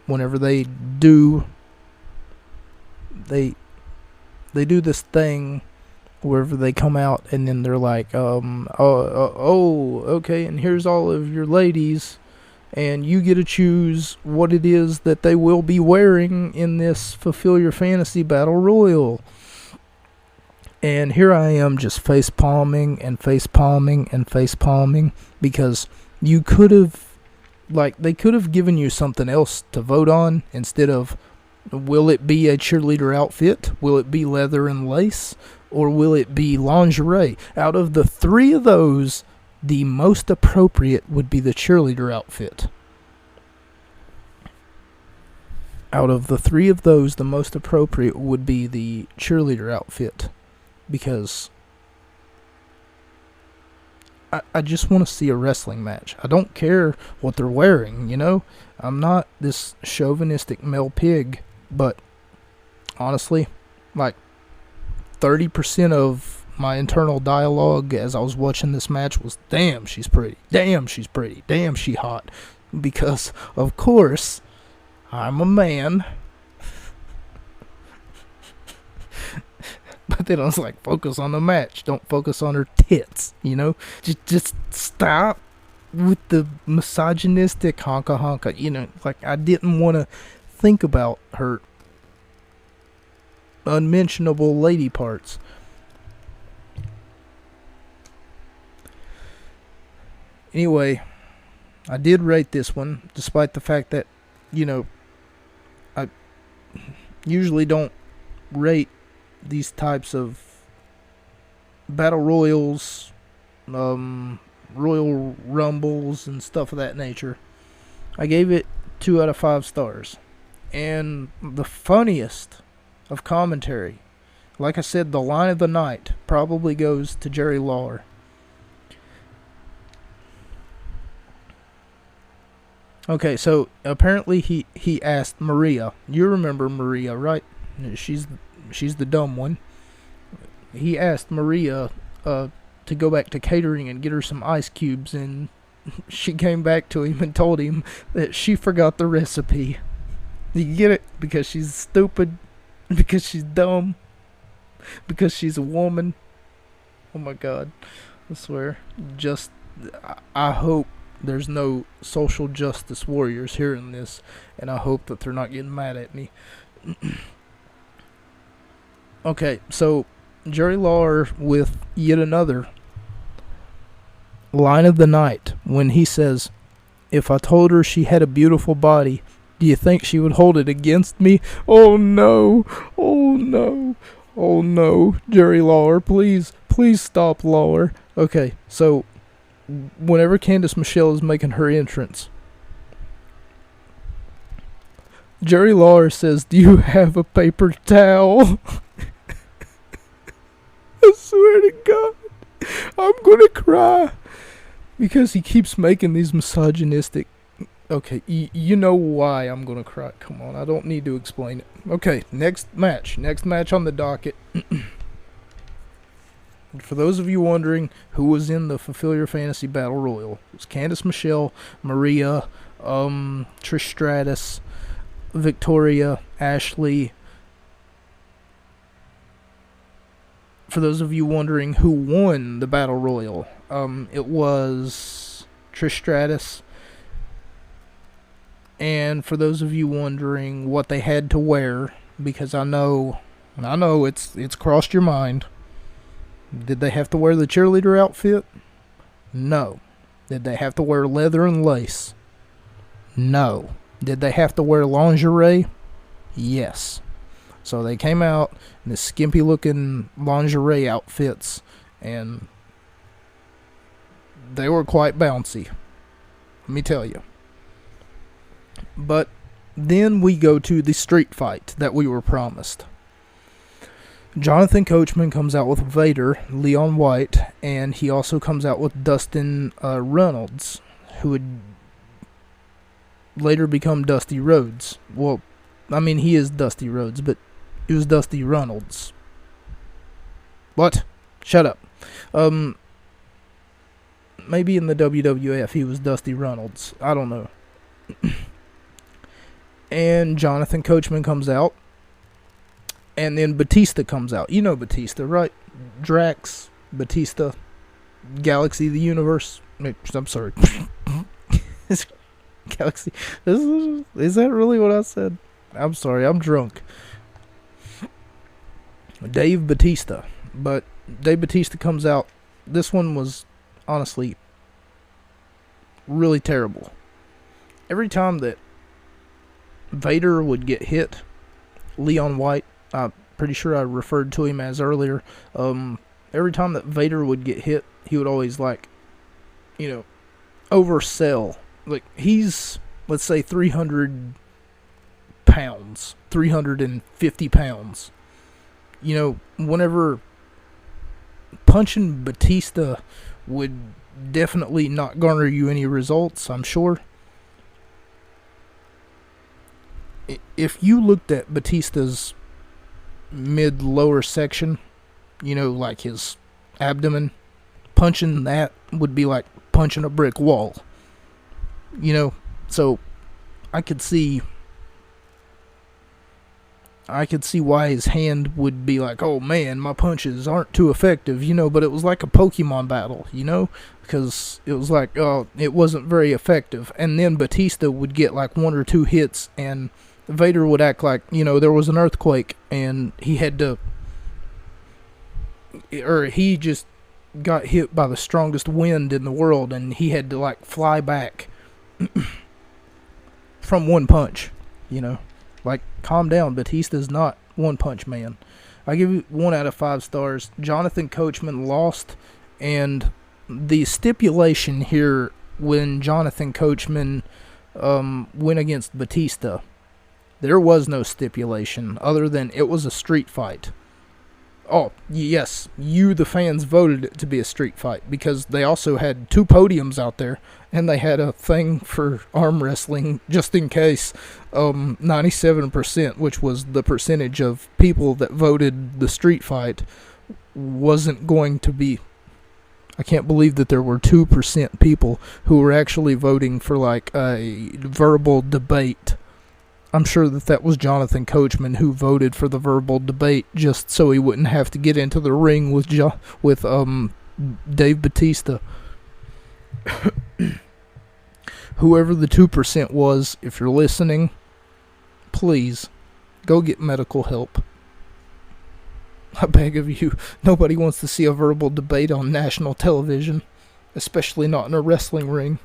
whenever they do this thing, wherever they come out and then they're like, okay, and here's all of your ladies, and you get to choose what it is that they will be wearing in this Fulfill Your Fantasy Battle Royal. And here I am just face palming and face palming and face palming, because you could have, like, they could have given you something else to vote on instead of, will it be a cheerleader outfit? Will it be leather and lace? Or will it be lingerie? Out of the three of those, the most appropriate would be the cheerleader outfit. Out of the three of those, the most appropriate would be the cheerleader outfit. Because I just want to see a wrestling match. I don't care what they're wearing, you know? I'm not this chauvinistic male pig, but honestly, like 30% of my internal dialogue as I was watching this match was, damn, she's pretty. Damn, she's pretty. Damn, she hot. Because, of course, I'm a man. But then I was like, focus on the match. Don't focus on her tits, you know? Just stop with the misogynistic honka. You know, like, I didn't want to think about her unmentionable lady parts. Anyway, I did rate this one, despite the fact that, you know, I usually don't rate these types of battle royals, Royal Rumbles, and stuff of that nature. I gave it 2 out of 5 stars. And the funniest of commentary, like I said, the line of the night probably goes to Jerry Lawler. Okay, so apparently he asked Maria. You remember Maria, right? She's the dumb one. He asked Maria to go back to catering and get her some ice cubes in she came back to him and told him that she forgot the recipe. You get it? Because she's stupid, because she's dumb, because she's a woman. Oh my god. I swear. I hope there's no social justice warriors hearing this, and I hope that they're not getting mad at me. Okay, so Jerry Lawler with yet another line of the night when he says, "If I told her she had a beautiful body, do you think she would hold it against me?" Oh no, oh no, oh no, Jerry Lawler, please stop, Lawler. Okay, so whenever Candice Michelle is making her entrance, Jerry Lawler says, "Do you have a paper towel?" I swear to God, I'm gonna cry. Because he keeps making these misogynistic... Okay, you know why I'm gonna cry. Come on, I don't need to explain it. Okay, next match on the docket. For those of you wondering who was in the Fulfill Your Fantasy Battle Royal, it was Candice Michelle, Maria, Trish Stratus, Victoria, Ashley. For those of you wondering who won the Battle Royal, it was Trish Stratus. And for those of you wondering what they had to wear, because I know it's crossed your mind. Did they have to wear the cheerleader outfit? No. Did they have to wear leather and lace? No. Did they have to wear lingerie? Yes. So they came out in this skimpy looking lingerie outfits, and they were quite bouncy, let me tell you. But then we go to the street fight that we were promised. Jonathan Coachman comes out with Vader, Leon White, and he also comes out with Dustin Reynolds, who would later become Dusty Rhodes. Well, I mean, he is Dusty Rhodes, but it was Dusty Reynolds. What? Shut up. Maybe in the WWF he was Dusty Reynolds. I don't know. And Jonathan Coachman comes out. And then Batista comes out. You know Batista, right? Drax, Batista, Galaxy, the Universe. I'm sorry. Galaxy. Is that really what I said? I'm sorry, I'm drunk. Dave Batista. But Dave Batista comes out. This one was honestly really terrible. Every time that Vader would get hit, Leon White, I'm pretty sure I referred to him as earlier, every time that Vader would get hit, he would always oversell. Like, he's, let's say, 300 pounds, 350 pounds. Whenever punching Batista would definitely not garner you any results, I'm sure. If you looked at Batista's mid-lower section, like his abdomen, punching that would be like punching a brick wall. So I could see why his hand would be like, oh man, my punches aren't too effective, but it was like a Pokemon battle, because it was like, oh, it wasn't very effective. And then Batista would get like one or two hits, and Vader would act like, there was an earthquake, and he just got hit by the strongest wind in the world, and he had to like fly back from one punch, Like, calm down. Batista's not One Punch Man. I give it 1 out of 5 stars. Jonathan Coachman lost, and the stipulation here when Jonathan Coachman went against Batista, there was no stipulation other than it was a street fight. Oh, yes, you, the fans, voted it to be a street fight because they also had 2 podiums out there, and they had a thing for arm wrestling just in case. 97%, which was the percentage of people that voted the street fight, wasn't going to be I can't believe that there were 2% people who were actually voting for like a verbal debate. I'm sure that was Jonathan Coachman who voted for the verbal debate just so he wouldn't have to get into the ring with Dave Bautista. Whoever the 2% was, if you're listening, please go get medical help. I beg of you. Nobody wants to see a verbal debate on national television, especially not in a wrestling ring.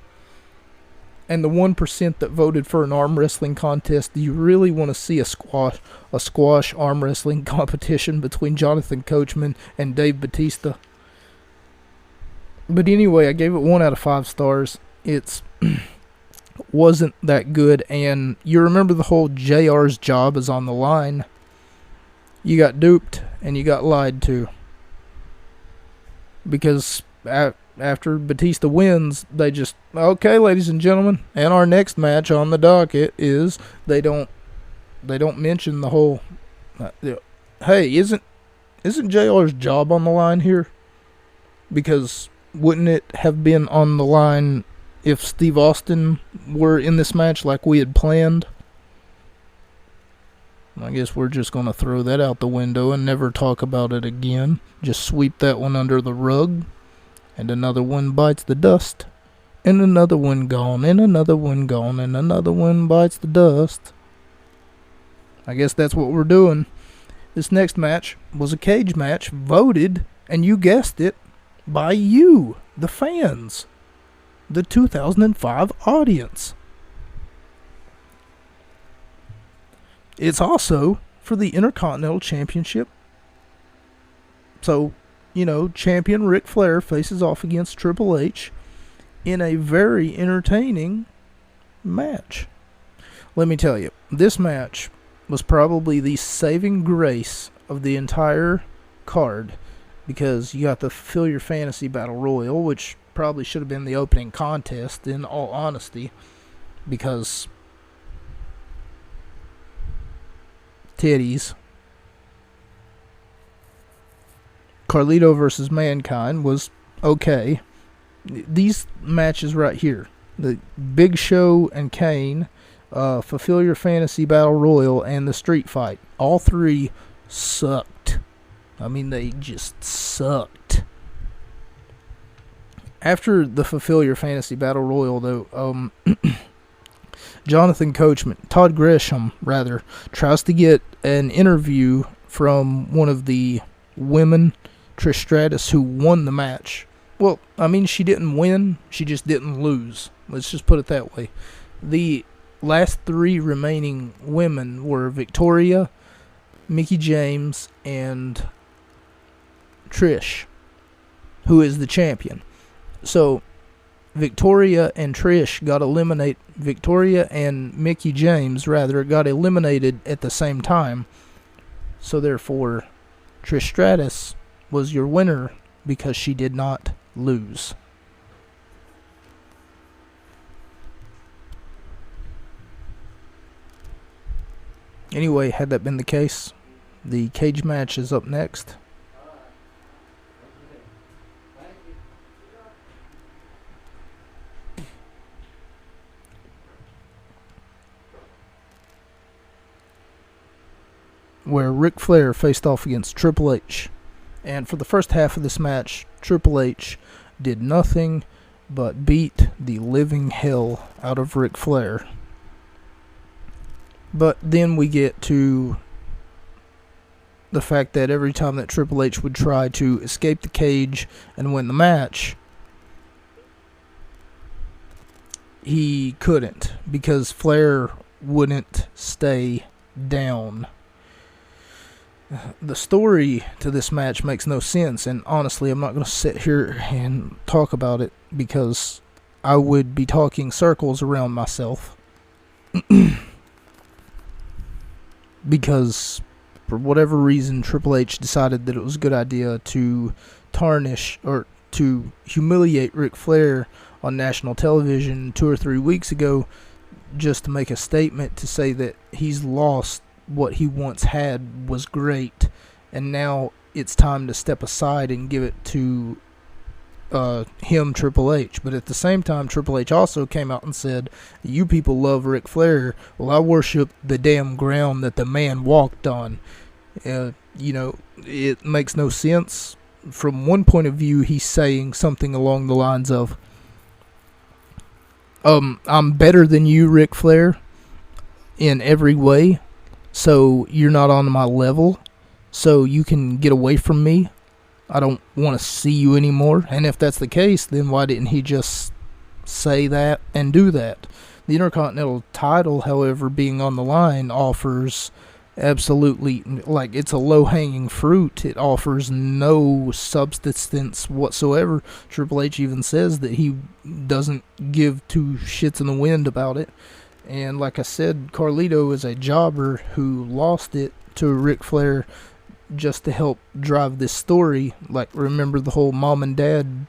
And the 1% that voted for an arm wrestling contest, do you really want to see a squash arm wrestling competition between Jonathan Coachman and Dave Bautista? But anyway, I gave it 1 out of 5 stars. It's wasn't that good, and you remember the whole JR's job is on the line. You got duped and you got lied to. Because after Batista wins, they just, okay, ladies and gentlemen, and our next match on the docket is, they don't mention the whole, hey, isn't JR's job on the line here? Because wouldn't it have been on the line if Steve Austin were in this match like we had planned? I guess we're just going to throw that out the window and never talk about it again. Just sweep that one under the rug. And another one bites the dust. And another one gone. And another one gone. And another one bites the dust. I guess that's what we're doing. This next match was a cage match voted, and you guessed it, by you, the fans. The 2005 audience. It's also for the Intercontinental Championship. So, champion Ric Flair faces off against Triple H in a very entertaining match. Let me tell you, this match was probably the saving grace of the entire card, because you got the Fulfill Your Fantasy Battle Royal, which probably should have been the opening contest, in all honesty, because titties. Carlito versus Mankind was okay. These matches right here, the Big Show and Kane, Fulfill Your Fantasy Battle Royal, and the Street Fight, all 3 sucked. I mean, they just sucked. After the Fulfill Your Fantasy Battle Royal, though, Todd Gresham, tries to get an interview from one of the women, Trish Stratus, who won the match. Well, I mean, she didn't win, she just didn't lose. Let's just put it that way. The last 3 remaining women were Victoria, Mickie James, and Trish, who is the champion. So Victoria and Mickie James got eliminated at the same time. So therefore, Trish Stratus was your winner because she did not lose. Anyway, had that been the case, the cage match is up next. Where Ric Flair faced off against Triple H. And for the first half of this match, Triple H did nothing but beat the living hell out of Ric Flair. But then we get to the fact that every time that Triple H would try to escape the cage and win the match, he couldn't, because Flair wouldn't stay down. The story to this match makes no sense, and honestly, I'm not going to sit here and talk about it, because I would be talking circles around myself. Because for whatever reason, Triple H decided that it was a good idea to tarnish or to humiliate Ric Flair on national television 2 or 3 weeks ago, just to make a statement to say that he's lost what he once had was great, and now it's time to step aside and give it to him, Triple H. But at the same time, Triple H also came out and said, "You people love Ric Flair. Well, I worship the damn ground that the man walked on." It makes no sense. From one point of view, he's saying something along the lines of, I'm better than you, Ric Flair, in every way, so you're not on my level, so you can get away from me. I don't want to see you anymore. And if that's the case, then why didn't he just say that and do that? The Intercontinental title, however, being on the line, offers absolutely, like, it's a low-hanging fruit. It offers no substance whatsoever. Triple H even says that he doesn't give two shits in the wind about it. And like I said, Carlito is a jobber who lost it to Ric Flair just to help drive this story. Like, remember the whole mom and dad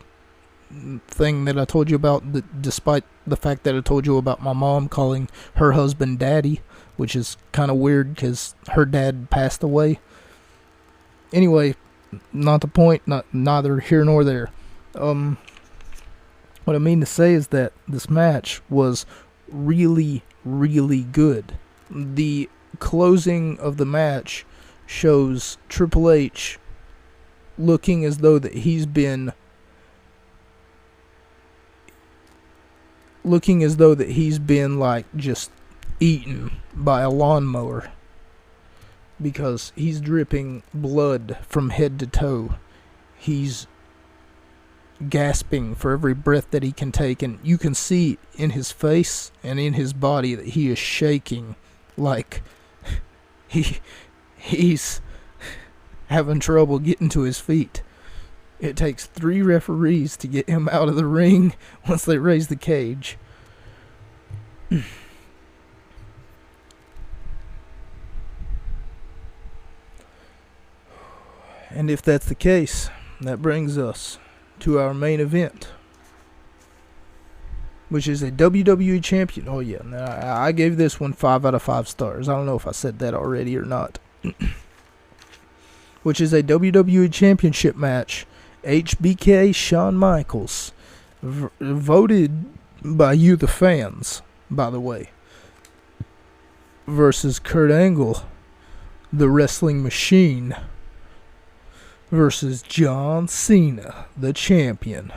thing that I told you about, despite the fact that I told you about my mom calling her husband daddy, which is kind of weird because her dad passed away. Anyway, not the point, neither here nor there. What I mean to say is that this match was really, really good. The closing of the match shows Triple H looking as though that he's been like just eaten by a lawnmower, because he's dripping blood from head to toe. He's gasping for every breath that he can take, and you can see in his face and in his body that he is shaking like he's having trouble getting to his feet. It takes 3 referees to get him out of the ring once they raise the cage. And if that's the case, that brings us to our main event, which is a WWE champion. Oh yeah, I gave this one 5 out of 5 stars. I don't know if I said that already or not. Which is a WWE championship match. HBK Shawn Michaels, voted by you the fans, by the way, versus Kurt Angle, the wrestling machine, versus John Cena, the champion.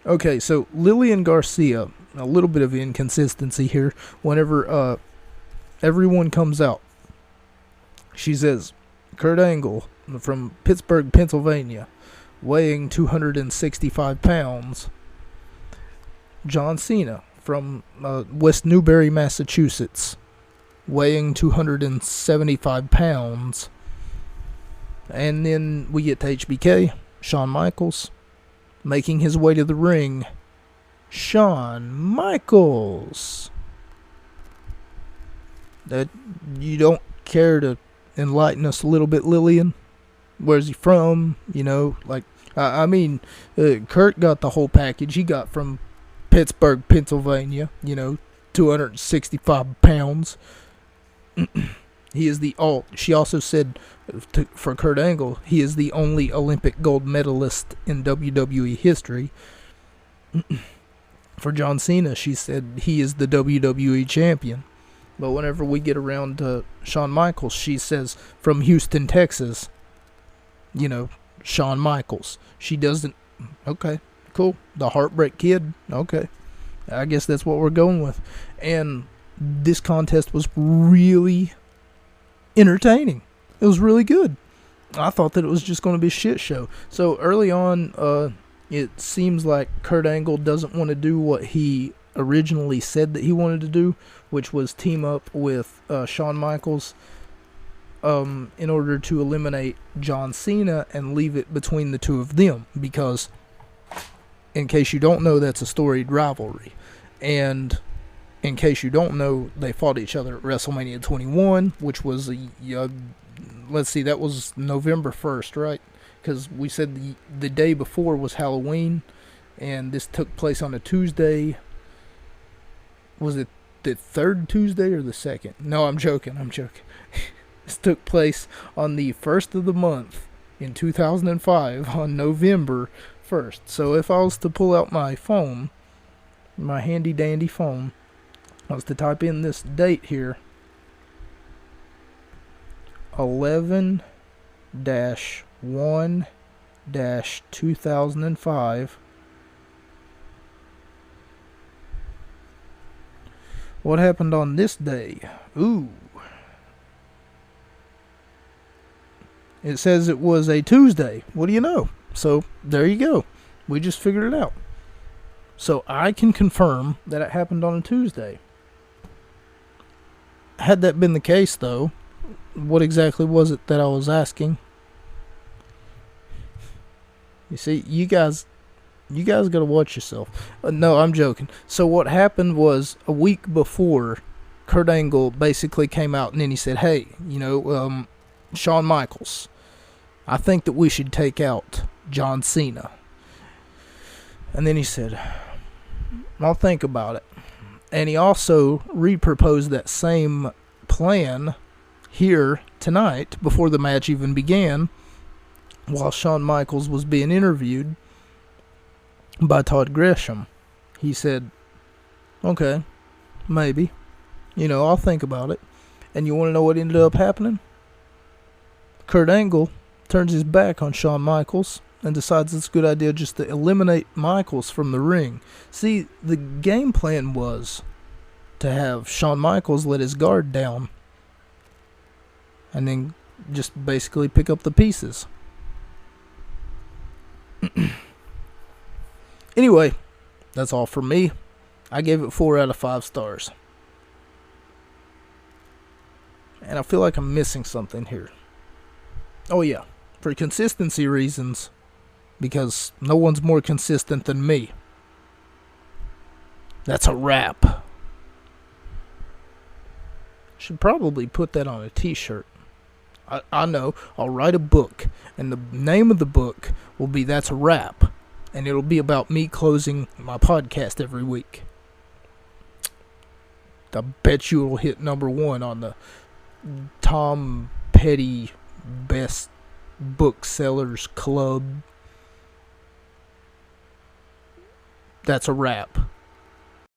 Okay, so Lillian Garcia, a little bit of inconsistency here. Whenever everyone comes out, she says, Kurt Angle from Pittsburgh, Pennsylvania, weighing 265 pounds. John Cena from West Newbury, Massachusetts, weighing 275 pounds. And then we get to HBK, Shawn Michaels, making his way to the ring. Shawn Michaels. That you don't care to enlighten us a little bit, Lillian? Where's he from? Kurt got the whole package. He got from Pittsburgh, Pennsylvania, 265 pounds. She also said for Kurt Angle, he is the only Olympic gold medalist in WWE history. For John Cena, she said he is the WWE champion. But whenever we get around to Shawn Michaels, she says from Houston, Texas, Shawn Michaels. She doesn't. Okay, cool. The Heartbreak Kid. Okay. I guess that's what we're going with. And this contest was really entertaining. It was really good. I thought that it was just going to be a shit show. So early on, it seems like Kurt Angle doesn't want to do what he originally said that he wanted to do, which was team up with Shawn Michaels in order to eliminate John Cena and leave it between the two of them, because in case you don't know, that's a storied rivalry. And in case you don't know, they fought each other at WrestleMania 21, which was that was November 1st, right? Because we said the day before was Halloween, and this took place on a Tuesday. Was it the third Tuesday or the second? No, I'm joking. This took place on the 1st of the month in 2005 on November first. So if I was to pull out my phone, my handy dandy phone, I was to type in this date here, 11-1-2005. What happened on this day? Ooh. It says it was a Tuesday. What do you know? So, there you go. We just figured it out. So, I can confirm that it happened on a Tuesday. Had that been the case, though, what exactly was it that I was asking? You see, you guys gotta watch yourself. No, I'm joking. So what happened was, a week before, Kurt Angle basically came out and then he said, hey, Shawn Michaels, I think that we should take out John Cena. And then he said, I'll think about it. And he also re-proposed that same plan here tonight, before the match even began, while Shawn Michaels was being interviewed by Todd Gresham. He said, okay, maybe. I'll think about it. And you want to know what ended up happening? Kurt Angle turns his back on Shawn Michaels and decides it's a good idea just to eliminate Michaels from the ring. See, the game plan was to have Shawn Michaels let his guard down and then just basically pick up the pieces. Anyway, that's all for me. I gave it 4 out of 5 stars. And I feel like I'm missing something here. Oh yeah, for consistency reasons, because no one's more consistent than me. That's a wrap. Should probably put that on a t-shirt. I know, I'll write a book, and the name of the book will be That's a Wrap, and it'll be about me closing my podcast every week. I bet you it'll hit number 1 on the Tom Petty Best Booksellers Club. That's a wrap.